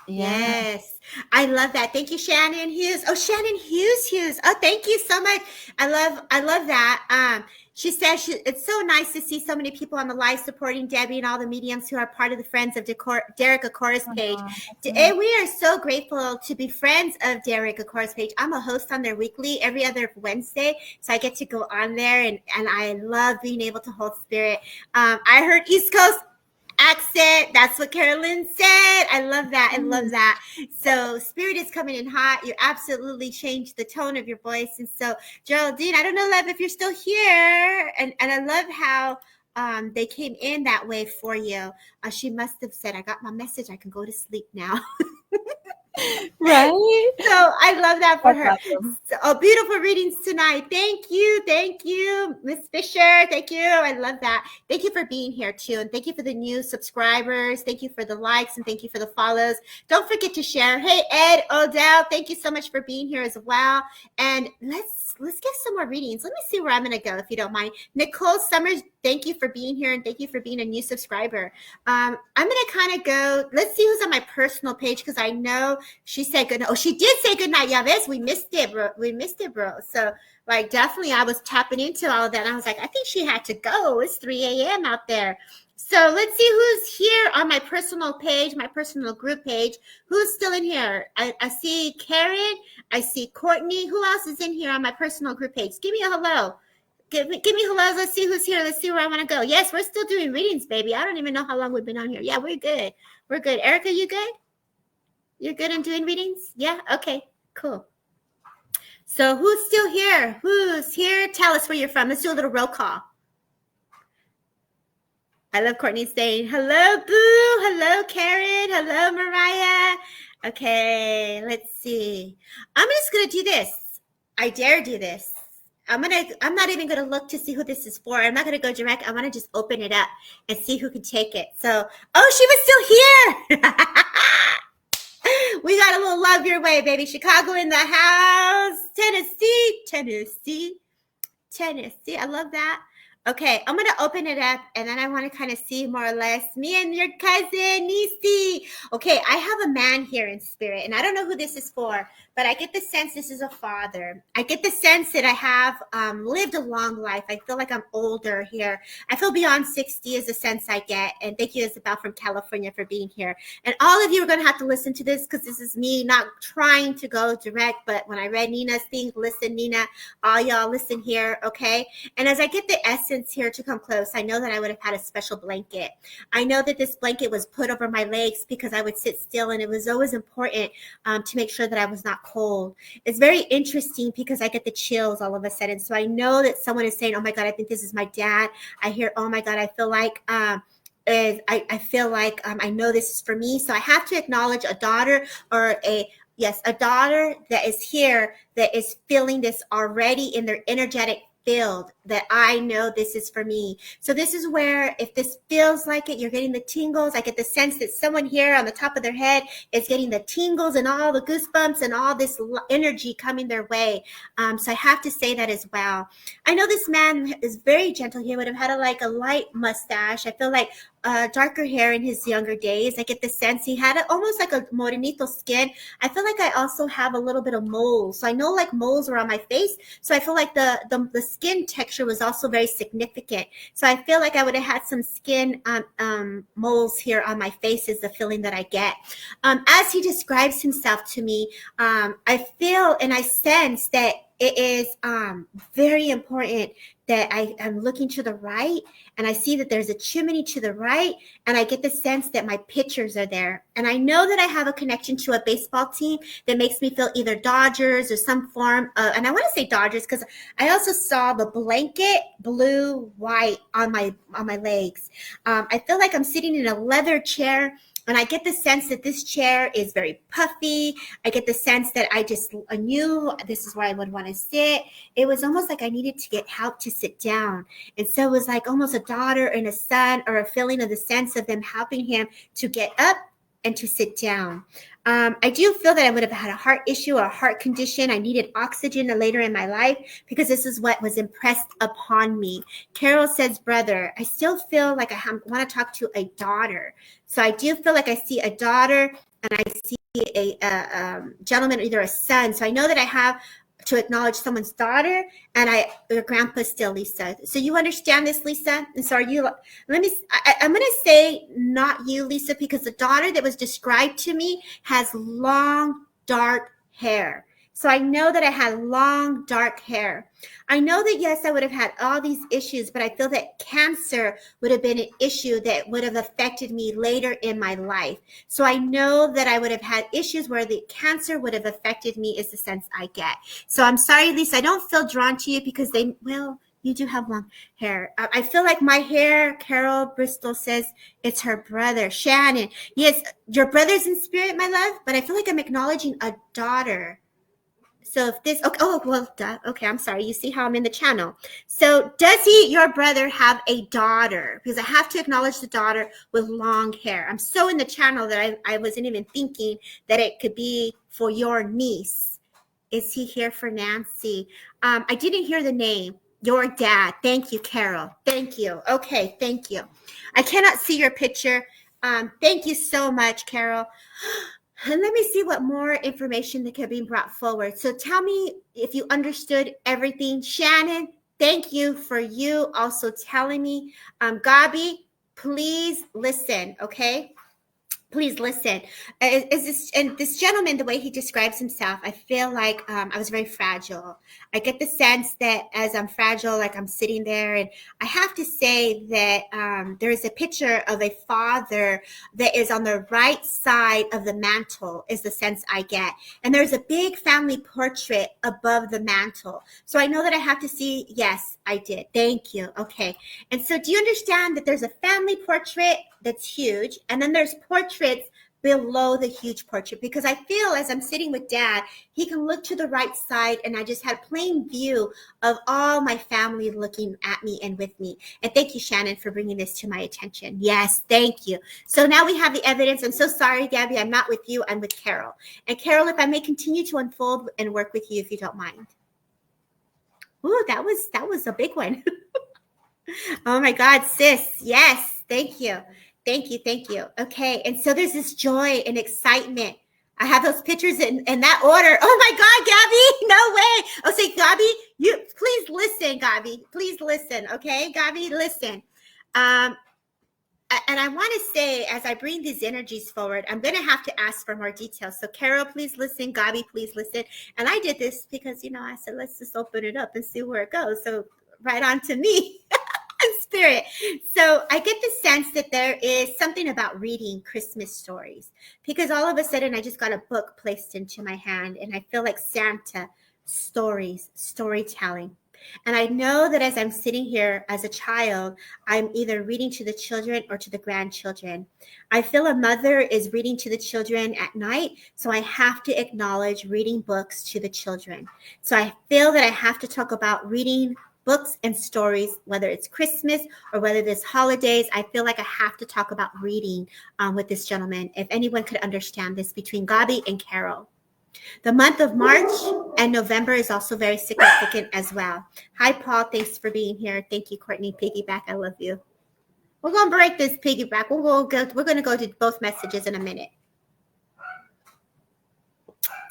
Yeah. yes. I love that. Thank you, Shannon Hughes. Oh, Shannon Hughes. Oh, thank you so much. I love that. She says it's so nice to see so many people on the live supporting Debbie and all the mediums who are part of the Friends of Derek Akora's page. And we are so grateful to be friends of Derek Akora's page. I'm a host on there weekly, every other Wednesday. So I get to go on there and I love being able to hold spirit. I heard East Coast accent. That's what Carolyn said. I love that. I love that. So spirit is coming in hot. You absolutely changed the tone of your voice. And so Geraldine, I don't know, love, if you're still here. And I love how they came in that way for you. She must have said, I got my message. I can go to sleep now. Right. So I love that for her. Awesome. So, beautiful readings tonight. Thank you, Miss Fisher. Thank you. I love that. Thank you for being here too, and thank you for the new subscribers. Thank you for the likes and thank you for the follows. Don't forget to share. Hey, Ed Odell, thank you so much for being here as well. And let's get some more readings. Let me see where I'm going to go, if you don't mind. Nicole Summers, thank you for being here and thank you for being a new subscriber. I'm going to kind of go. Let's see who's on my personal page because I know she said good. Oh, she did say good night. Yeah, we missed it, bro. So, definitely I was tapping into all of that. And I was like, I think she had to go. It's 3 a.m. out there. So let's see who's here on my personal page, my personal group page. Who's still in here? I see Karen. I see Courtney. Who else is in here on my personal group page? Give me a hello. Give me hellos. Let's see who's here. Let's see where I want to go. Yes, we're still doing readings, baby. I don't even know how long we've been on here. Yeah, we're good. We're good. Erica, you good? You're good on doing readings? Yeah? Okay, cool. So who's still here? Who's here? Tell us where you're from. Let's do a little roll call. I love Courtney saying, hello, Boo. Hello, Karen. Hello, Mariah. Okay, let's see. I'm just going to do this. I dare do this. I'm not even going to look to see who this is for. I'm not going to go direct. I want to just open it up and see who can take it. So, oh, she was still here. We got a little love your way, baby. Chicago in the house. Tennessee. I love that. Okay, I'm gonna open it up and then I want to kind of see more or less me and your cousin Nisi. Okay, I have a man here in spirit, and I don't know who this is for, but I get the sense this is a father. I get the sense that I have lived a long life. I feel like I'm older here. I feel beyond 60 is the sense I get. And thank you, Isabel from California, for being here. And all of you are gonna have to listen to this because this is me not trying to go direct, but when I read Nina's thing, listen, Nina, all y'all listen here, okay? And as I get the essence here to come close, I know that I would have had a special blanket. I know that this blanket was put over my legs because I would sit still, and it was always important to make sure that I was not cold. It's very interesting because I get the chills all of a sudden. So I know that someone is saying, oh my God, I think this is my dad. I hear, oh my God, I feel like I feel like I know this is for me. So I have to acknowledge a daughter or a daughter that is here that is feeling this already in their energetic field, that I know this is for me. So this is where, if this feels like it, you're getting the tingles. I get the sense that someone here on the top of their head is getting the tingles and all the goosebumps and all this energy coming their way. So I have to say that as well. I know this man is very gentle. He would have had a light mustache. I feel like darker hair in his younger days. I get the sense he had almost like a morenito skin. I feel like I also have a little bit of moles. So I know like moles were on my face. So I feel like the skin texture was also very significant. So I feel like I would have had some skin moles here on my face is the feeling that I get. As he describes himself to me, I feel and I sense that it is very important that I am looking to the right and I see that there's a chimney to the right, and I get the sense that my pictures are there. And I know that I have a connection to a baseball team that makes me feel either Dodgers or some form of, and I want to say Dodgers because I also saw the blanket blue, white on my legs. I feel like I'm sitting in a leather chair. And I get the sense that this chair is very puffy. I get the sense that I knew this is where I would want to sit. It was almost like I needed to get help to sit down. And so it was like almost a daughter and a son, or a feeling of the sense of them helping him to get up and to sit down. I do feel that I would have had a heart issue or a heart condition. I needed oxygen later in my life because this is what was impressed upon me. Carol says, brother, I still feel like I want to talk to a daughter. So I do feel like I see a daughter and I see a gentleman, either a son. So I know that I have to acknowledge someone's daughter, and your grandpa still, Lisa. So you understand this, Lisa? And so are you? I'm going to say not you, Lisa, because the daughter that was described to me has long, dark hair. So I know that I had long, dark hair. I know that, yes, I would have had all these issues, but I feel that cancer would have been an issue that would have affected me later in my life. So I know that I would have had issues where the cancer would have affected me, is the sense I get. So I'm sorry, Lisa, I don't feel drawn to you because you do have long hair. I feel like my hair, Carol Bristol says it's her brother. Shannon, yes, your brother's in spirit, my love, but I feel like I'm acknowledging a daughter. So if this, okay, oh, well, duh. Okay, I'm sorry. You see how I'm in the channel. So does your brother, have a daughter? Because I have to acknowledge the daughter with long hair. I'm so in the channel that I wasn't even thinking that it could be for your niece. Is he here for Nancy? I didn't hear the name. Your dad. Thank you, Carol. Thank you. Okay, thank you. I cannot see your picture. Thank you so much, Carol. And let me see what more information that could be brought forward. So tell me if you understood everything. Shannon, thank you for you also telling me. Gabi, please listen, okay? Please listen. This gentleman, the way he describes himself, I feel like I was very fragile. I get the sense that as I'm fragile, like I'm sitting there, and I have to say that there is a picture of a father that is on the right side of the mantle, is the sense I get. And there's a big family portrait above the mantle. So I know that I have to see, yes, I did. Thank you. Okay. And so do you understand that there's a family portrait that's huge, and then there's portraits below the huge portrait? Because I feel as I'm sitting with dad, he can look to the right side, and I just had plain view of all my family looking at me and with me. And thank you, Shannon, for bringing this to my attention. Yes, thank you. So now we have the evidence. I'm so sorry, Gabby, I'm not with you, I'm with Carol. And Carol, if I may continue to unfold and work with you, if you don't mind. Ooh, that was a big one. Oh my God, sis. Yes. Thank you. Thank you. Thank you. Okay. And so there's this joy and excitement. I have those pictures in that order. Oh my God, Gabby. No way. Oh, say, Gabby, you please listen, Gabby. Please listen. Okay, Gabby, listen. Um, and I want to say, as I bring these energies forward, I'm going to have to ask for more details. So, Carol, please listen. Gabi, please listen. And I did this because, I said, let's just open it up and see where it goes. So, right on to me. Spirit. So I get the sense that there is something about reading Christmas stories, because all of a sudden I just got a book placed into my hand and I feel like Santa stories, storytelling. And I know that as I'm sitting here as a child, I'm either reading to the children or to the grandchildren. I feel a mother is reading to the children at night, so I have to acknowledge reading books to the children. So I feel that I have to talk about reading books and stories, whether it's Christmas or whether it's holidays. I feel like I have to talk about reading with this gentleman. If anyone could understand this between Gabi and Carol. The month of March and November is also very significant as well. Hi, Paul. Thanks for being here. Thank you, Courtney. Piggyback, I love you. We're going to break this piggyback. We're going to go to both messages in a minute.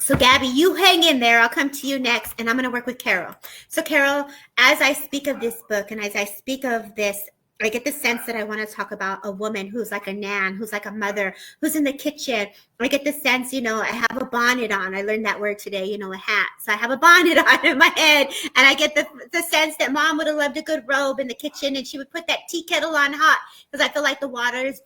So, Gabby, you hang in there. I'll come to you next, and I'm going to work with Carol. So, Carol, as I speak of this book and as I speak of this, I get the sense that I want to talk about a woman who's like a nan, who's like a mother, who's in the kitchen. I get the sense, I have a bonnet on. I learned that word today, a hat. So I have a bonnet on in my head. And I get the sense that mom would have loved a good robe in the kitchen, and she would put that tea kettle on hot because I feel like the water is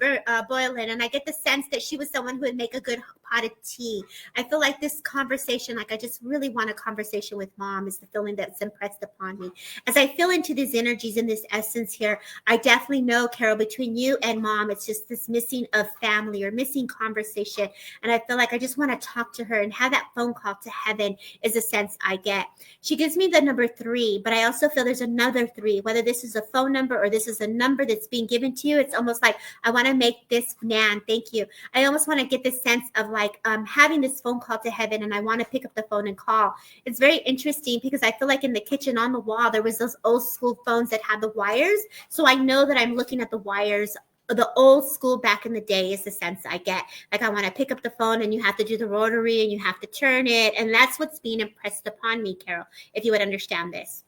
boiling. And I get the sense that she was someone who would make a good pot of tea. I feel like this conversation, like I just really want a conversation with mom, is the feeling that's impressed upon me. As I feel into these energies and this essence here, I definitely know, Carol, between you and mom, it's just this missing of family or missing conversation. And I feel like I just want to talk to her, and have that phone call to heaven is a sense I get. She gives me the number 3, but I also feel there's another 3, whether this is a phone number or this is a number that's being given to you. It's almost like I want to make this, Nan, thank you. I almost want to get this sense of like having this phone call to heaven, and I want to pick up the phone and call. It's very interesting because I feel like in the kitchen on the wall, there was those old school phones that had the wires. So I know that I'm looking at the wires. The old school back in the day is the sense I get. Like I want to pick up the phone, and you have to do the rotary and you have to turn it. And that's what's being impressed upon me, Carol, if you would understand this.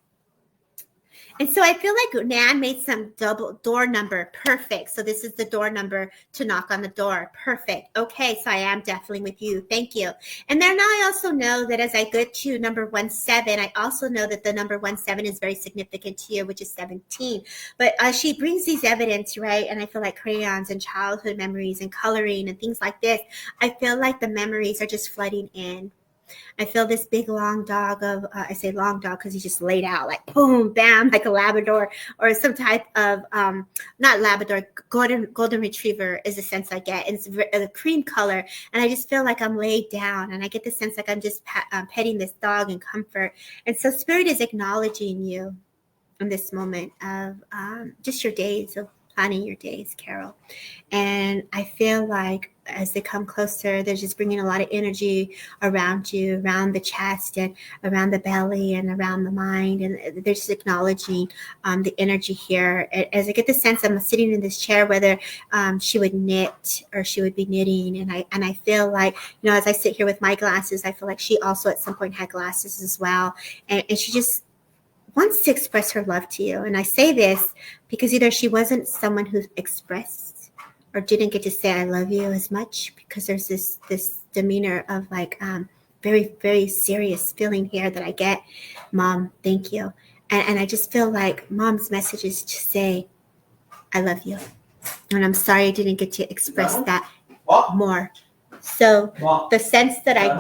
And so I feel like Nan made some double door number. Perfect. So this is the door number to knock on the door. Perfect. Okay. So I am definitely with you. Thank you. And then I also know that as I go to number 17, I also know that the number 17 is very significant to you, which is 17. But she brings these evidence, right? And I feel like crayons and childhood memories and coloring and things like this. I feel like the memories are just flooding in. I feel this big long dog of, I say long dog because he's just laid out like boom, bam, like a Labrador or some type of, not Labrador, golden retriever is the sense I get. It's a cream color. And I just feel like I'm laid down, and I get the sense like I'm just petting this dog in comfort. And so Spirit is acknowledging you in this moment of just your days, of planning your days, Carol. And I feel like as they come closer, they're just bringing a lot of energy around you, around the chest and around the belly and around the mind. And they're just acknowledging the energy here. As I get the sense I'm sitting in this chair, whether she would knit or she would be knitting. And I feel like, as I sit here with my glasses, I feel like she also at some point had glasses as well. And she just wants to express her love to you. And I say this because either she wasn't someone who expressed or didn't get to say I love you as much, because there's this demeanor of like very, very serious feeling here that I get. Mom, thank you. And I just feel like mom's message is to say I love you. And I'm sorry I didn't get to express that more. So the sense that I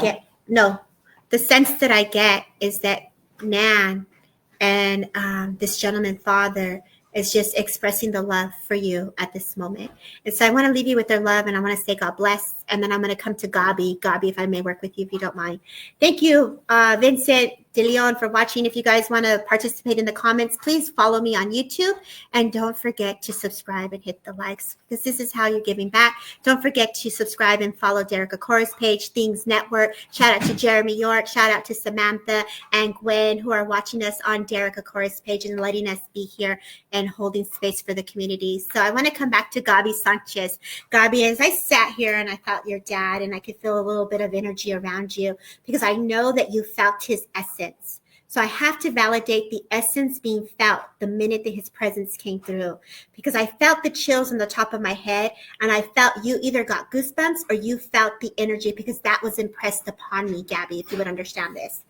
get is that Nan and this gentleman father is just expressing the love for you at this moment. And so I want to leave you with their love, and I want to say God bless. And then I'm going to come to Gabi. Gabi, if I may work with you, if you don't mind. Thank you, Vincent. De Leon for watching. If you guys want to participate in the comments, please follow me on YouTube. And don't forget to subscribe and hit the likes, because this is how you're giving back. Don't forget to subscribe and follow Derek Akora's page, Things Network. Shout out to Jeremy York. Shout out to Samantha and Gwen, who are watching us on Derek Akora's page and letting us be here and holding space for the community. So I want to come back to Gabi Sanchez. Gabi, as I sat here and I felt your dad, and I could feel a little bit of energy around you, because I know that you felt his essence. So I have to validate the essence being felt the minute that his presence came through, because I felt the chills on the top of my head, and I felt you either got goosebumps or you felt the energy, because that was impressed upon me, Gabi, if you would understand this.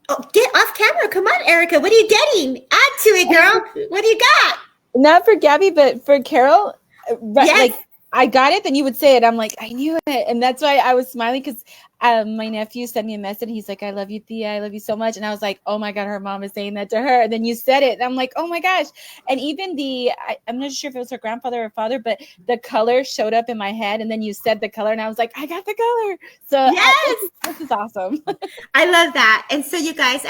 Oh, get off camera. Come on, Erica. What are you getting? Add to it, girl. What do you got? Not for Gabby, but for Carol. Yes. Like, I got it, then you would say it. I'm like, I knew it. And that's why I was smiling, because my nephew sent me a message. He's like, I love you, Thea. I love you so much. And I was like, oh my God, her mom is saying that to her. And then you said it. And I'm like, oh my gosh. And even I'm not sure if it was her grandfather or father, but the color showed up in my head. And then you said the color, and I was like, I got the color. So yes, this is awesome. I love that. And so you guys,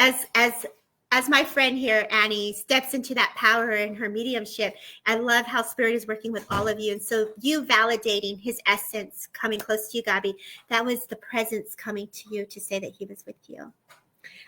as my friend here, Annie, steps into that power in her mediumship, I love how Spirit is working with all of you. And so you validating his essence, coming close to you, Gabi, that was the presence coming to you to say that he was with you.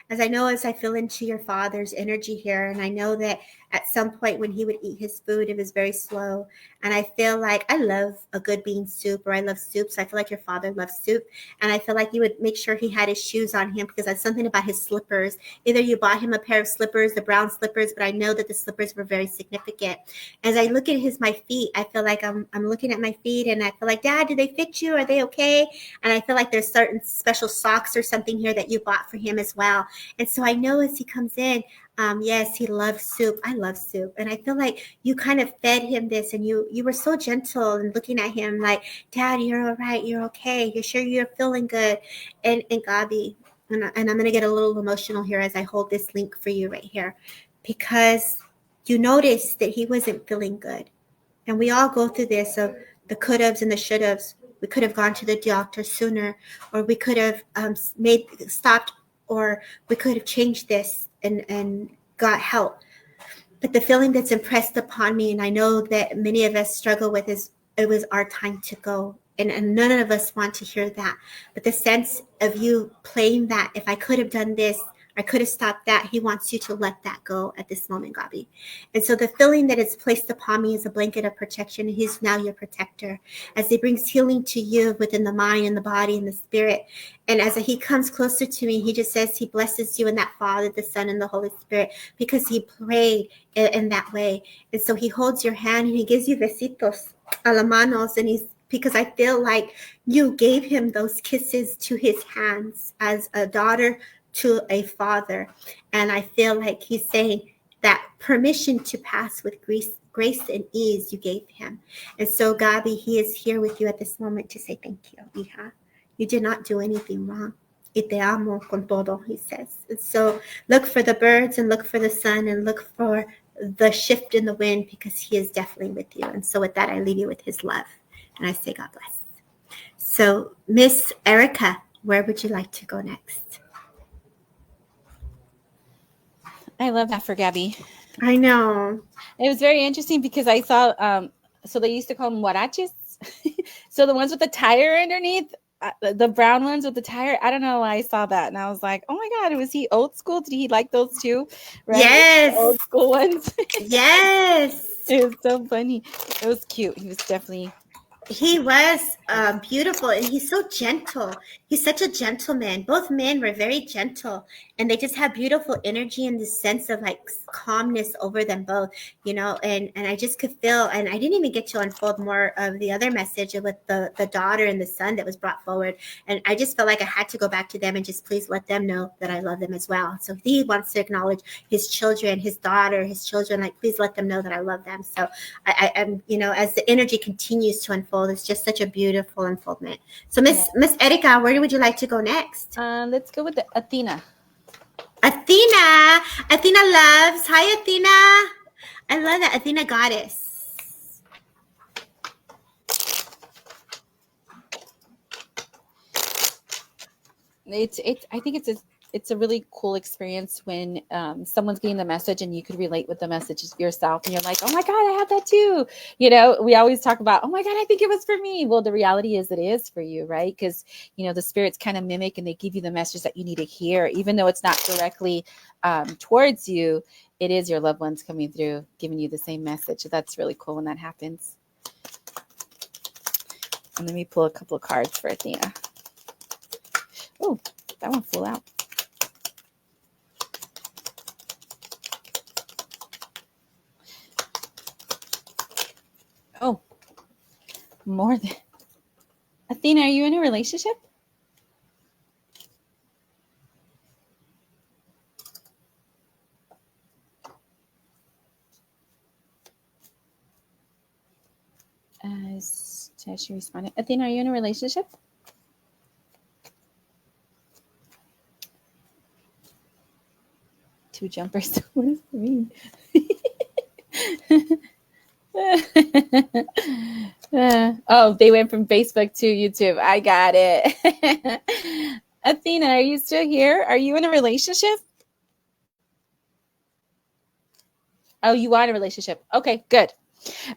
As I feel into your father's energy here, and I know that at some point when he would eat his food, it was very slow. And I feel like I love a good bean soup, or I love soup. So I feel like your father loves soup. And I feel like you would make sure he had his shoes on him, because that's something about his slippers. Either you bought him a pair of slippers, the brown slippers, but I know that the slippers were very significant. As I look at my feet, I feel like I'm looking at my feet, and I feel like, Dad, do they fit you? Are they okay? And I feel like there's certain special socks or something here that you bought for him as well. And so I know as he comes in, yes, he loves soup. I love soup. And I feel like you kind of fed him this, and you were so gentle and looking at him like, Dad, you're all right. You're okay. You're sure you're feeling good. And Gabi, and I'm going to get a little emotional here as I hold this link for you right here, because you noticed that he wasn't feeling good. And we all go through this of the could haves and the should haves. We could have gone to the doctor sooner, or we could have stopped, or we could have changed this and got help. But the feeling that's impressed upon me, and I know that many of us struggle with, is it was our time to go. And none of us want to hear that. But the sense of you playing that, if I could have done this, I could have stopped that. He wants you to let that go at this moment, Gabi. And so the feeling that is placed upon me is a blanket of protection. He's now your protector, as he brings healing to you within the mind and the body and the spirit. And as he comes closer to me, he just says he blesses you in that Father, the Son, and the Holy Spirit, because he prayed in that way. And so he holds your hand and he gives you besitos a la manos, and because I feel like you gave him those kisses to his hands as a daughter to a father. And I feel like he's saying that permission to pass with grace and ease you gave him. And so, Gabi, he is here with you at this moment to say thank you, hija. You did not do anything wrong. Y te amo con todo, he says. And so look for the birds, and look for the sun, and look for the shift in the wind, because he is definitely with you. And so with that, I leave you with his love. And I say God bless. So, Miss Erica, where would you like to go next? I love that for Gabby. I know. It was very interesting, because I saw, so they used to call them huaraches. So the ones with the tire underneath, the brown ones with the tire. I don't know why I saw that. And I was like, oh my God, was he old school? Did he like those too? Right? Yes. The old school ones. Yes. It was so funny. It was cute. He was definitely. He was beautiful, and he's so gentle. He's such a gentleman. Both men were very gentle, and they just have beautiful energy and this sense of like calmness over them both, and I just could feel, and I didn't even get to unfold more of the other message with the daughter and the son that was brought forward. And I just felt like I had to go back to them and just please let them know that I love them as well. So he wants to acknowledge his children, his daughter, his children, like please let them know that I love them. So I'm, as the energy continues to unfold, it's just such a beautiful unfoldment. So Miss Erica, where would you like to go next? Let's go with Athena. Athena loves. Hi, Athena. I love that. Athena goddess. I think it's a really cool experience when someone's getting the message and you could relate with the message yourself, and you're like, oh my God, I had that too. You know, we always talk about, oh my God, I think it was for me. Well, the reality is it is for you, right? Because, you know, the spirits kind of mimic and they give you the message that you need to hear, even though it's not directly towards you. It is your loved ones coming through, giving you the same message. So that's really cool when that happens. And let me pull a couple of cards for Athena. Oh, that one flew out. Oh, more than Athena, are you in a relationship? She responded. Athena, are you in a relationship? Two jumpers. What does that mean? Oh, they went from Facebook to YouTube. I got it. Athena, are you still here? Are you in a relationship? Oh, you are in a relationship. Okay, good.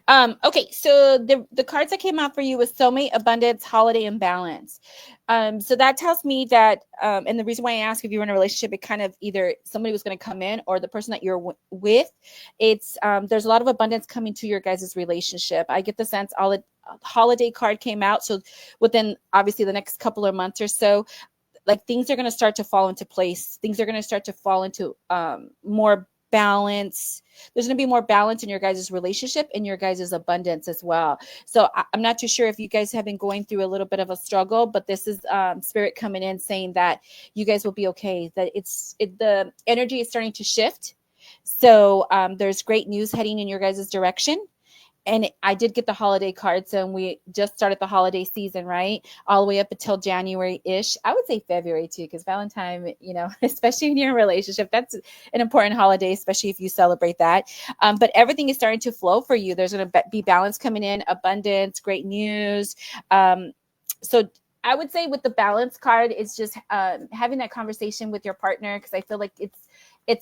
Okay, so the cards that came out for you was soulmate, abundance, holiday, and balance. So that tells me that, and the reason why I ask if you're in a relationship, it kind of either somebody was going to come in or the person that you're with. It's there's a lot of abundance coming to your guys' relationship. I get the sense all the holiday card came out, so within obviously the next couple of months or so, like things are going to start to fall into place. Things are going to start to fall into more balance. There's going to be more balance in your guys' relationship and your guys' abundance as well. So I'm not too sure if you guys have been going through a little bit of a struggle, but this is spirit coming in saying that you guys will be okay, that the energy is starting to shift. So there's great news heading in your guys' direction. And I did get the holiday cards, and we just started the holiday season, right? All the way up until January-ish. I would say February too, because Valentine, you know, especially in your relationship, that's an important holiday, especially if you celebrate that. But everything is starting to flow for you. There's going to be balance coming in, abundance, great news. So I would say with the balance card, it's just having that conversation with your partner, because I feel like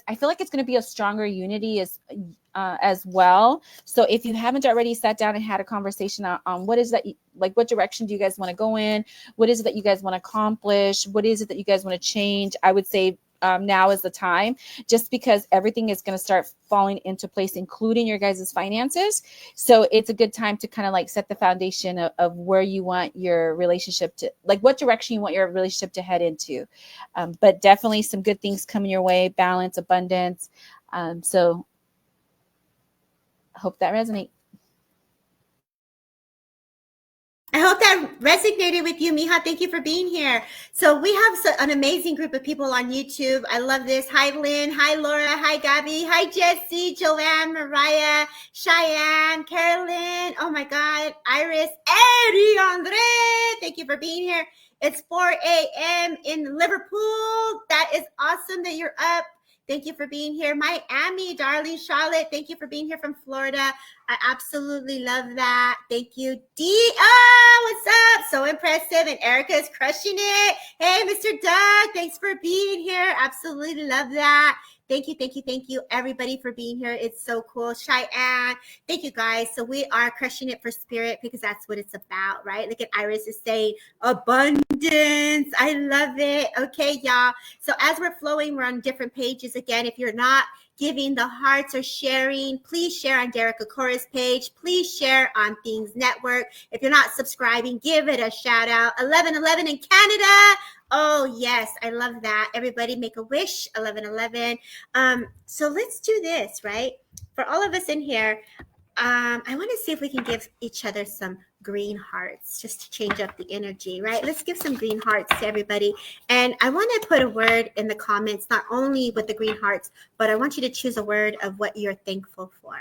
I feel like it's going to be a stronger unity as well. So if you haven't already sat down and had a conversation on what is that, like what direction do you guys want to go in? What is it that you guys want to accomplish? What is it that you guys want to change? I would say now is the time, just because everything is going to start falling into place, including your guys' finances. So it's a good time to kind of like set the foundation of where you want your relationship to, like what direction you want your relationship to head into. But definitely some good things coming your way, balance, abundance. So I hope that resonates. I hope that resonated with you, Miha. Thank you for being here. So we have an amazing group of people on YouTube. I love this. Hi, Lynn. Hi, Laura. Hi, Gabby. Hi, Jesse, Joanne, Mariah, Cheyenne, Carolyn. Oh my God. Iris, Eddie, Andre. Thank you for being here. It's 4 a.m. in Liverpool. That is awesome that you're up. Thank you for being here. Miami, darling Charlotte. Thank you for being here from Florida. I absolutely love that. Thank you. What's up? So impressive. And Erica is crushing it. Hey, Mr. Doug, thanks for being here. Absolutely love that. Thank you, everybody, for being here. It's so cool. Cheyenne, thank you, guys. So we are crushing it for spirit, because that's what it's about, right? Look at Iris is saying abundance. I love it. Okay, y'all. So as we're flowing, we're on different pages. Again, if you're not giving the hearts or sharing, please share on Derek Akora's page. Please share on Things Network. If you're not subscribing, give it a shout out. 1111 in Canada. Oh, yes. I love that. Everybody make a wish. 1111. So let's do this, right? For all of us in here, I want to see if we can give each other some green hearts just to change up the energy, right? Let's give some green hearts to everybody. And I want to put a word in the comments, not only with the green hearts, but I want you to choose a word of what you're thankful for.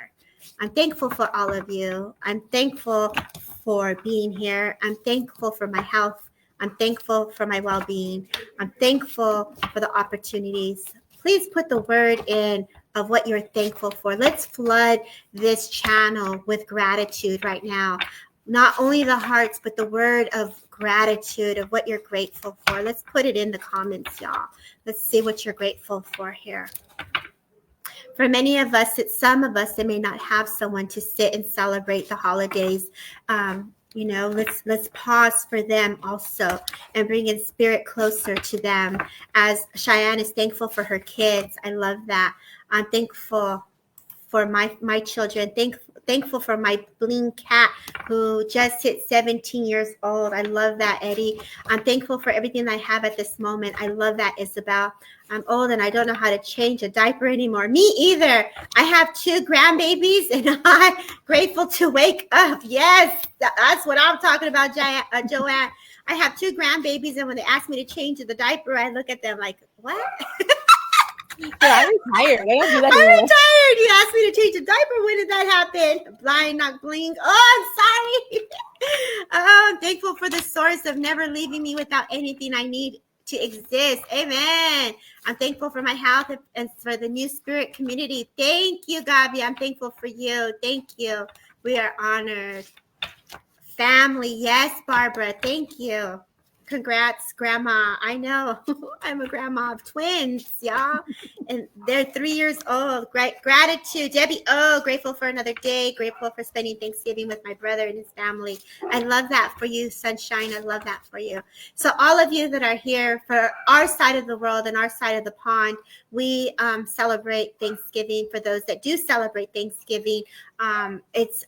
I'm thankful for all of you. I'm thankful for being here. I'm thankful for my health. I'm thankful for my well-being. I'm thankful for the opportunities. Please put the word in of what you're thankful for. Let's flood this channel with gratitude right now. not only the hearts, but the word of gratitude of what you're grateful for. Let's put it in the comments, y'all. Let's see what you're grateful for here. For many of us, some of us that may not have someone to sit and celebrate the holidays, let's pause for them also and bring in spirit closer to them. As Cheyenne is thankful for her kids, I love that. I'm thankful for my children. Thankful for my bling cat who just hit 17 years old. I love that, Eddie. I'm thankful for everything I have at this moment. I love that, Isabel. I'm old and I don't know how to change a diaper anymore. Me either. I have 2 grandbabies and I'm grateful to wake up. Yes, that's what I'm talking about, Joanne. I have 2 grandbabies and when they ask me to change the diaper, I look at them like, what? Yeah, I'm retired. I don't do that I'm anymore. retired. You asked me to change a diaper. When did that happen? Blind, not blink. Oh, I'm sorry. Oh, I'm thankful for the source of never leaving me without anything I need to exist. Amen. I'm thankful for my health and for the new spirit community. Thank you, Gabi. I'm thankful for you. Thank you. We are honored. Family. Yes, Barbara. Thank you. Congrats, Grandma. I know. I'm a grandma of twins, y'all. And they're 3 years old. Great gratitude. Debbie, grateful for another day. Grateful for spending Thanksgiving with my brother and his family. I love that for you, Sunshine. I love that for you. So all of you that are here for our side of the world and our side of the pond, we celebrate Thanksgiving. For those that do celebrate Thanksgiving, I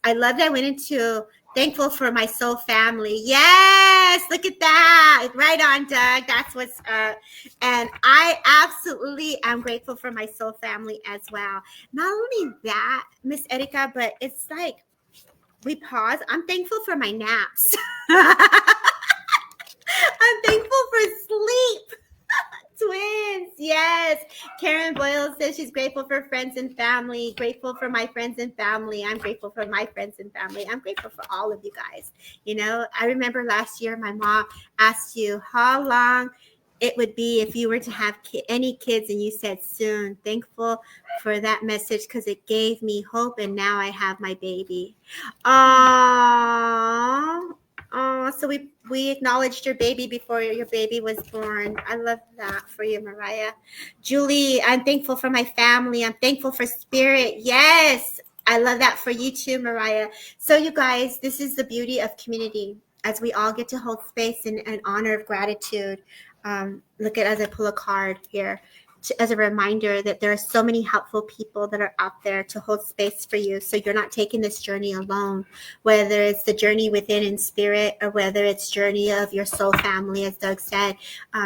love that I went into thankful for my soul family. Yes, look at that. Right on, Doug. That's what's up. And I absolutely am grateful for my soul family as well. Not only that, Miss Erika, but it's like we pause. I'm thankful for my naps. I'm thankful for sleep. Twins, yes. Karen Boyle says she's grateful for friends and family. Grateful for my friends and family. I'm grateful for my friends and family. I'm grateful for all of you guys. You know, I remember last year my mom asked you how long it would be if you were to have any kids, and you said soon. Thankful for that message because it gave me hope, and now I have my baby. Aww. Oh, so we acknowledged your baby before your baby was born. I love that for you, Mariah. Julie, I'm thankful for my family. I'm thankful for spirit. Yes, I love that for you too, Mariah. So you guys, this is the beauty of community as we all get to hold space in honor of gratitude. Look at as I pull a card here. As a reminder that there are so many helpful people that are out there to hold space for you. So you're not taking this journey alone, whether it's the journey within in spirit or whether it's journey of your soul family, as Doug said.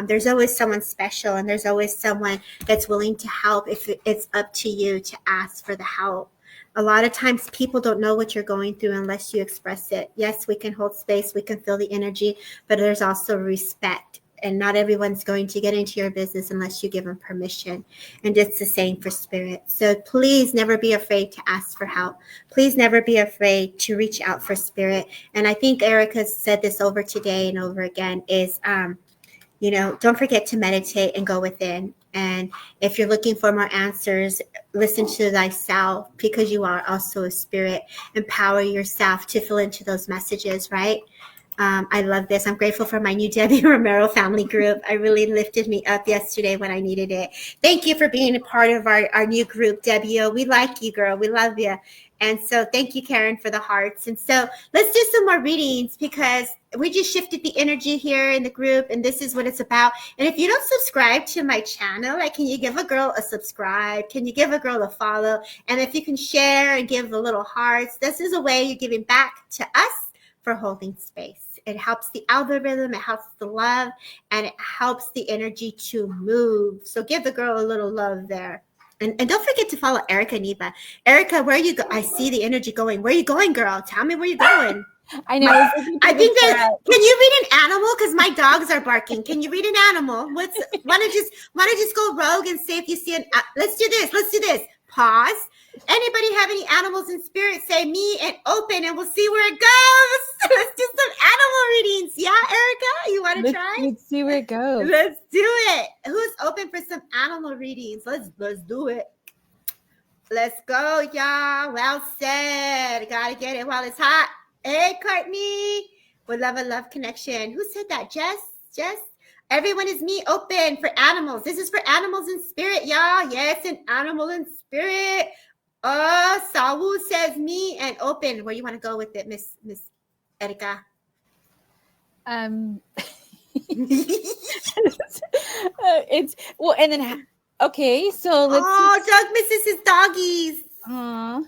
There's always someone special and there's always someone that's willing to help if it's up to you to ask for the help. A lot of times people don't know what you're going through unless you express it. Yes, we can hold space, we can feel the energy, but there's also respect. And not everyone's going to get into your business unless you give them permission. And it's the same for spirit. So please never be afraid to ask for help. Please never be afraid to reach out for spirit. And I think Erica said this over today and over again is, don't forget to meditate and go within. And if you're looking for more answers, listen to thyself because you are also a spirit. Empower yourself to fill into those messages, right? I love this. I'm grateful for my new Debbie Romero family group. I really lifted me up yesterday when I needed it. Thank you for being a part of our new group, Debbie. We like you, girl. We love you. And so thank you, Karen, for the hearts. And so let's do some more readings because we just shifted the energy here in the group and this is what it's about. And if you don't subscribe to my channel, like, can you give a girl a subscribe? Can you give a girl a follow? And if you can share and give the little hearts, this is a way you're giving back to us for holding space. It helps the algorithm, it helps the love, and it helps the energy to move. So give the girl a little love there. And don't forget to follow Erica Neva. Erica, where you go? I see the energy going. Where are you going, girl? Tell me where you're going. I know. I think that. Can you read an animal? Because my dogs are barking. Can you read an animal? Wanna just go rogue and say if you see an? Let's do this. Let's do this. Pause. Anybody have any animals in spirit? Say me and open, and we'll see where it goes. Let's do some animal readings. Yeah, Erica, you want to try? Let's see where it goes. Let's do it. Who's open for some animal readings? Let's do it. Let's go, y'all. Well said. Gotta get it while it's hot. Hey, Courtney. We love a love connection. Who said that? Jess? Jess? Everyone is me open for animals. This is for animals in spirit, y'all. Yes, an animal in spirit. Oh, Sawu says me and open. Where you want to go with it, Miss Erika? Um, it's well, and then okay, so let's. Oh, Doug misses his doggies. Aw,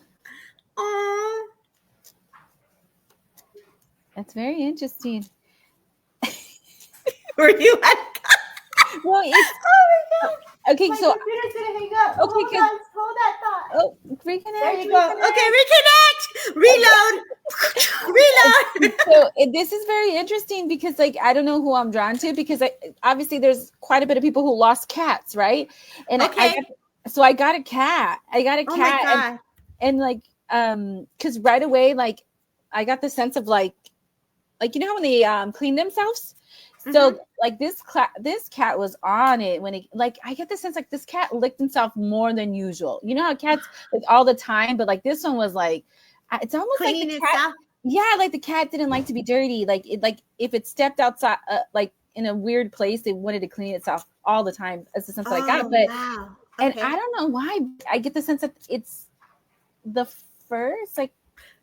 Oh, that's very interesting. were you at? Well, it's Oh my god. okay. My So computer's gonna hang up. okay, Hold on. Hold that thought. oh, reconnect. There you go. Okay, reconnect. Reload. Reload. So this is very interesting because, like, I don't know who I'm drawn to because obviously there's quite a bit of people who lost cats, right? And Okay. I got a cat. I got a Oh my cat, god. and like, because right away, like, I got the sense of like you know how when they clean themselves. So like this cat was on it when it, like, I get the sense like this cat licked himself more than usual. You know how cats like all the time, but like this one was like, it's almost Cleaning like the cat. itself. Yeah, like the cat didn't like to be dirty. Like it, like if it stepped outside, like in a weird place, it wanted to clean itself all the time. As the sense that I got. Oh But wow. and Okay. I don't know why I get the sense that it's the first like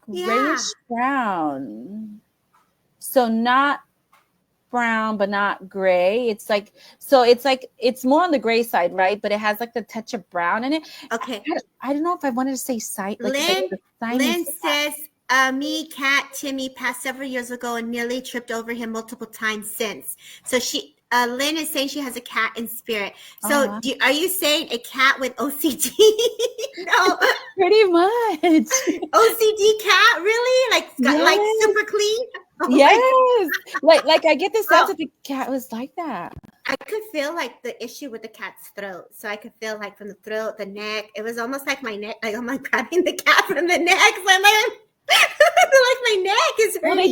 Yeah. grayish brown. So not brown but not gray. It's like, so it's like it's more on the gray side, right? But it has like the touch of brown in it. Okay. I don't know if I wanted to say like if I Lynn. get the Lynn says, me, cat Timmy passed several years ago and nearly tripped over him multiple times since. So she, Lynn is saying she has a cat in spirit. So are you saying a cat with OCD? No, pretty much. OCD cat, really? Like like super clean? Oh yes, like I get the sense that the cat was like that. I could feel like the issue with the cat's throat. So I could feel like from the throat, the neck. It was almost like my neck. Like I'm like grabbing the cat from the neck. So I'm like, like my neck is hurting. Well, they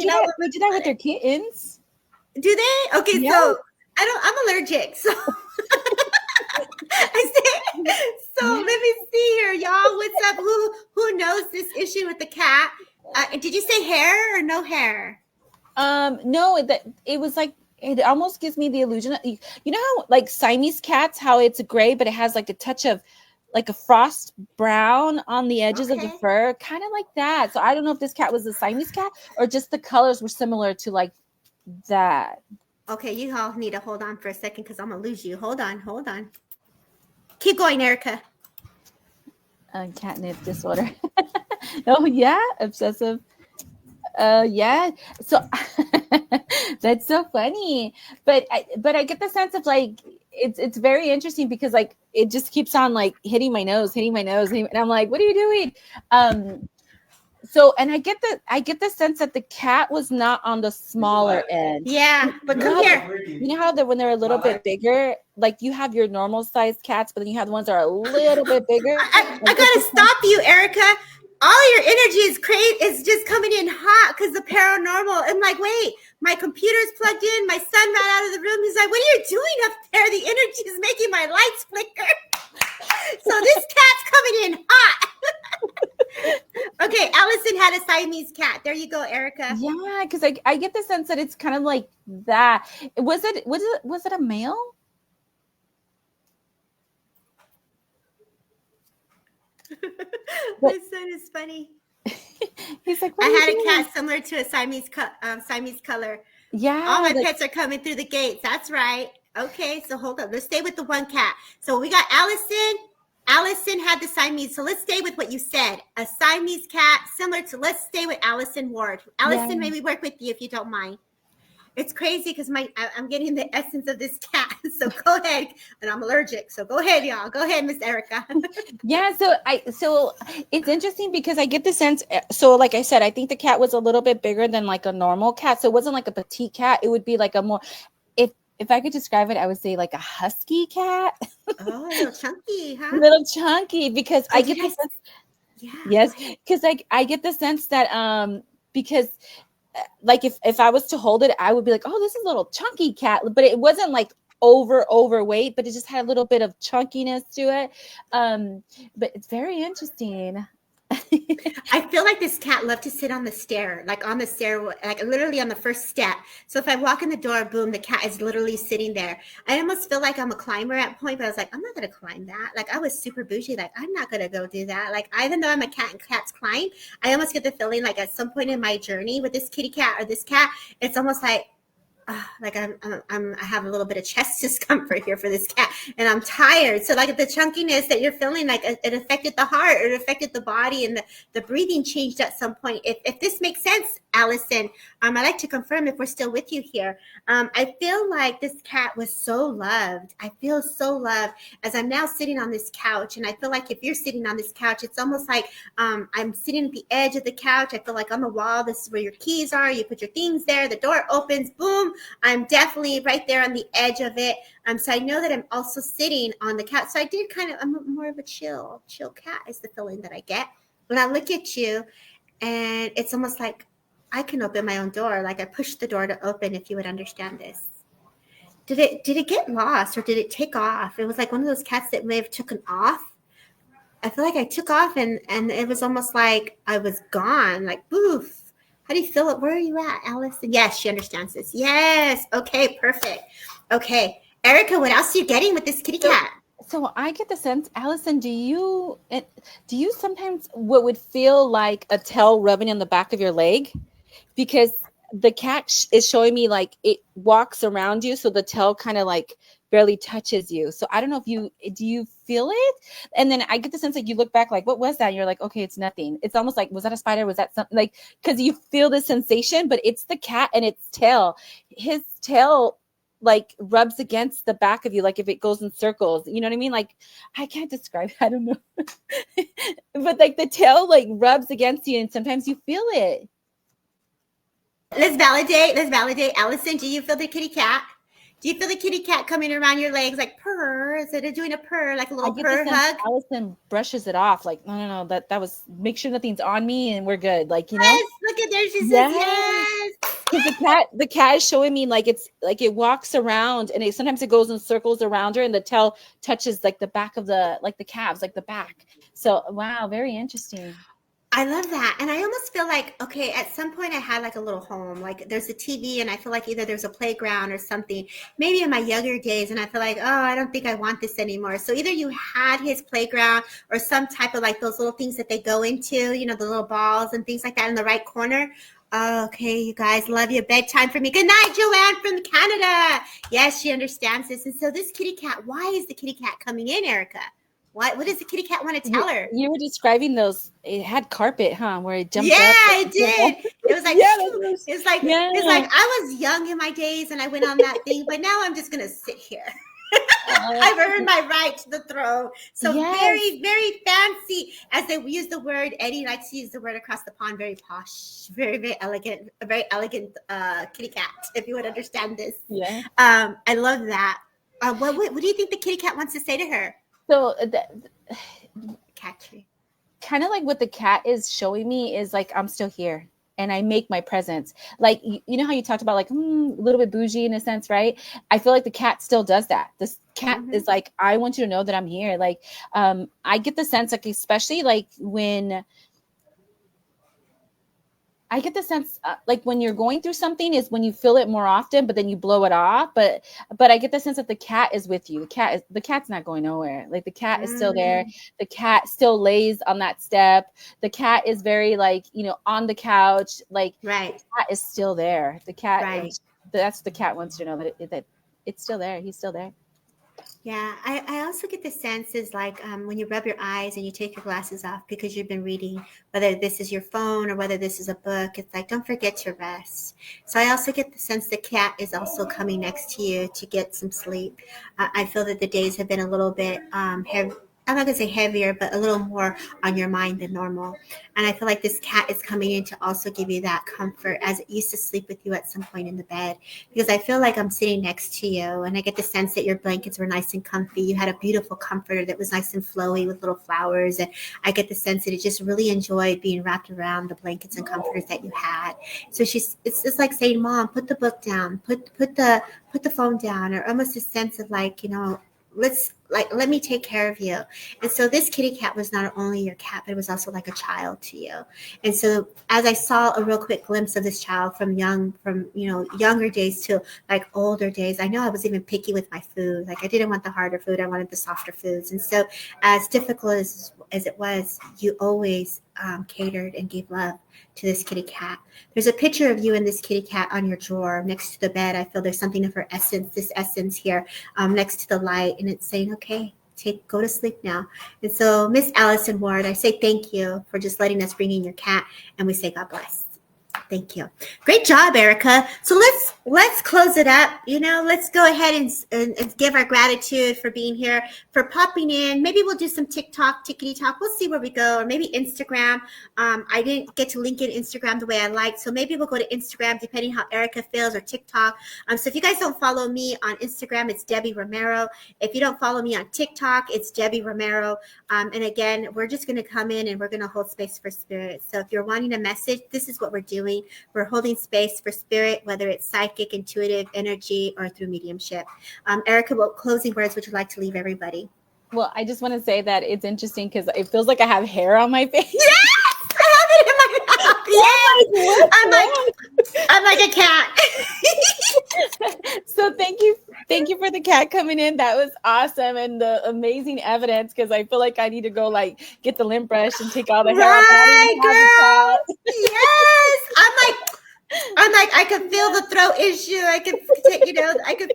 do that with their kittens. Do they? Okay, yeah. So I'm allergic. So I say, so let me see here, y'all. What's up? Who knows this issue with the cat? Did you say hair or no hair? No, it was like, it almost gives me the illusion that, you know how like Siamese cats, how it's gray, but it has like a touch of like a frost brown on the edges of the fur, kind of like that. So I don't know if this cat was a Siamese cat or just the colors were similar to like that. Okay, you all need to hold on for a second because I'm gonna lose you. Hold on. Keep going, Erica. Catnip disorder. Oh yeah, obsessive. Yeah. So that's so funny. But I get the sense of like it's very interesting because like it just keeps on like hitting my nose, and I'm like, what are you doing? So and I get the sense that the cat was not on the smaller end. Yeah, but come here. You know how when they're a little bit bigger, like you have your normal sized cats, but then you have the ones that are a little bit bigger. I gotta stop you, Erica. All your energy is just coming in hot because the paranormal. I'm like, wait, my computer's plugged in. My son ran out of the room. He's like, what are you doing up there? The energy is making my lights flicker. So this cat's coming in hot. Okay, Allison had a Siamese cat. There you go, Erica. Yeah, because I get the sense that it's kind of like that. Was it a male? My son is funny. He's like, I had a cat similar to a Siamese color. Yeah. All my pets are coming through the gates. That's right. Okay, so hold up. Let's stay with the one cat. So we got Allison. Allison had the Siamese. So let's stay with what you said. A Siamese cat similar to, let's stay with Allison Ward. Allison, maybe work with you if you don't mind. It's crazy because I'm getting the essence of this cat. So go ahead. And I'm allergic. So go ahead, y'all. Go ahead, Miss Erica. Yeah, so it's interesting because I get the sense. So like I said, I think the cat was a little bit bigger than like a normal cat. So it wasn't like a petite cat. It would be like a more, if I could describe it, I would say like a husky cat. Oh, a little chunky, huh? A little chunky because I get the sense. Yeah. Yes, because like I get the sense that because like if I was to hold it, I would be like, oh, this is a little chunky cat, but it wasn't like overweight, but it just had a little bit of chunkiness to it. But it's very interesting. I feel like this cat loved to sit on the stair, like on the stair, like literally on the first step. So if I walk in the door, boom, the cat is literally sitting there. I almost feel like I'm a climber at point, but I was like, I'm not gonna climb that. Like I was super bougie, like I'm not gonna go do that. Like even though I'm a cat and cats climb, I almost get the feeling like at some point in my journey with this kitty cat or this cat, it's almost like I have a little bit of chest discomfort here for this cat, and I'm tired. So like the chunkiness that you're feeling, like it affected the heart, it affected the body, and the breathing changed at some point. If this makes sense, Allison, I'd like to confirm if we're still with you here. I feel like this cat was so loved. I feel so loved as I'm now sitting on this couch, and I feel like if you're sitting on this couch, it's almost like I'm sitting at the edge of the couch. I feel like on the wall, this is where your keys are. You put your things there. The door opens. Boom. I'm definitely right there on the edge of it. So I know that I'm also sitting on the couch. So I did I'm more of a chill cat is the feeling that I get. When I look at you, and it's almost like I can open my own door. Like I pushed the door to open, if you would understand this. Did it get lost or did it take off? It was like one of those cats that may have taken off. I feel like I took off and it was almost like I was gone, like poof. How do you feel it? Where are you at, Allison? Yes, she understands this. Yes. Okay, perfect. Okay. Erica, what else are you getting with this kitty cat? So I get the sense, Allison, do you sometimes what would feel like a tail rubbing on the back of your leg? Because the cat is showing me like it walks around you, so the tail kind of like barely touches you. So I don't know if do you feel it? And then I get the sense like you look back like, what was that? And you're like, okay, it's nothing. It's almost like, was that a spider? Was that something? Like, because you feel the sensation, but it's the cat and its tail. His tail like rubs against the back of you, like if it goes in circles, you know what I mean? Like I can't describe it. I don't know. But like the tail like rubs against you and sometimes you feel it. Let's validate. Allison, do you feel the kitty cat? Do you feel the kitty cat coming around your legs like purr? Is it doing a purr, like a little purr hug? Allison brushes it off, like no, that was make sure nothing's on me and we're good, like Yes, look at there. She says yes. Because the cat is showing me like it's like it walks around and sometimes it goes in circles around her and the tail touches like the back of the calves, like the back. So wow, very interesting. I love that. And I almost feel like, okay, at some point I had like a little home, like there's a TV and I feel like either there's a playground or something, maybe in my younger days. And I feel like, oh, I don't think I want this anymore. So either you had his playground or some type of like those little things that they go into, the little balls and things like that in the right corner. Okay, you guys, love you. Bedtime for me. Good night, Joanne from Canada. Yes, she understands this. And so this kitty cat, why is the kitty cat coming in, Erica? What does the kitty cat want to tell her? You were describing those. It had carpet, huh? Where it jumped up. Yeah, it did. It was like it's like I was young in my days and I went on that thing, but now I'm just gonna sit here. I've earned my right to the throne. So very, very fancy. As they use the word, Eddie likes to use the word across the pond. Very posh, very, very elegant. A very elegant kitty cat. If you would understand this. Yeah. I love that. What do you think the kitty cat wants to say to her? So catchy. Kind of like what the cat is showing me is like I'm still here and I make my presence. Like you know how you talked about like a little bit bougie in a sense, right? I feel like the cat still does that. This cat is like, I want you to know that I'm here. Like I get the sense like especially like when I get the sense like when you're going through something is when you feel it more often, but then you blow it off. But I get the sense that the cat is with you. The cat's not going nowhere. Like the cat is still there. The cat still lays on that step. The cat is very like, on the couch. Like the cat is still there. The cat, that's the cat wants to know that it's still there. He's still there. Yeah, I also get the sense is like when you rub your eyes and you take your glasses off because you've been reading, whether this is your phone or whether this is a book, it's like, don't forget to rest. So I also get the sense the cat is also coming next to you to get some sleep. I feel that the days have been a little bit heavy. I'm not going to say heavier, but a little more on your mind than normal. And I feel like this cat is coming in to also give you that comfort as it used to sleep with you at some point in the bed. Because I feel like I'm sitting next to you and I get the sense that your blankets were nice and comfy. You had a beautiful comforter that was nice and flowy with little flowers. And I get the sense that it just really enjoyed being wrapped around the blankets and comforters that you had. So it's just like saying, Mom, put the book down, put the phone down, or almost a sense of like, let me take care of you. And so this kitty cat was not only your cat, but it was also like a child to you. And so as I saw a real quick glimpse of this child from younger days to like older days, I know I was even picky with my food. Like I didn't want the harder food, I wanted the softer foods. And so as difficult as it was, you always catered and gave love to this kitty cat. There's a picture of you and this kitty cat on your drawer next to the bed. I feel there's something of her essence, this essence here, next to the light, and it's saying, okay, go to sleep now. And so, Miss Allison Ward, I say thank you for just letting us bring in your cat, and we say God bless. Thank you. Great job, Erica. So let's close it up. Let's go ahead and give our gratitude for being here, for popping in. Maybe we'll do some TikTok, tickety talk. We'll see where we go, or maybe Instagram. I didn't get to link in Instagram the way I liked, so maybe we'll go to Instagram depending how Erica feels, or TikTok. So if you guys don't follow me on Instagram, it's Debbie Romero. If you don't follow me on TikTok, it's Debbie Romero. And again, we're just going to come in and we're going to hold space for spirit. So if you're wanting a message, this is what we're doing. We're holding space for spirit, whether it's psychic, intuitive, energy, or through mediumship. Erica, what closing words would you like to leave everybody? Well, I just want to say that it's interesting because it feels like I have hair on my face. Yes! I have it in my mouth. Yes! I'm like a cat. So thank you for the cat coming in. That was awesome, and the amazing evidence, because I feel like I need to go like get the lint brush and take all the hair off. Right, girl. Yes. I'm like, I can feel the throat issue. I can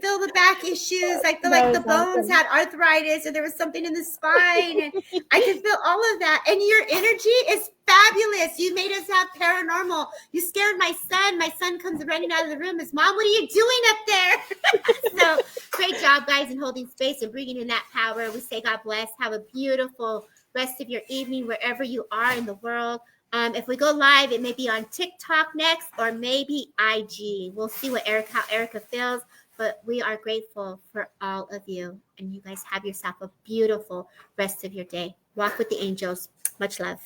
feel the back issues. I feel like the bones had arthritis, and there was something in the spine, and I can feel all of that. And your energy is fabulous. You made us have paranormal. You scared my son. My son comes running out of the room. His mom, what are you doing up there? So great job, guys, in holding space and bringing in that power. We say God bless. Have a beautiful rest of your evening wherever you are in the world. If we go live, it may be on TikTok next, or maybe IG. We'll see how Erica feels, but we are grateful for all of you. And you guys have yourself a beautiful rest of your day. Walk with the angels. Much love.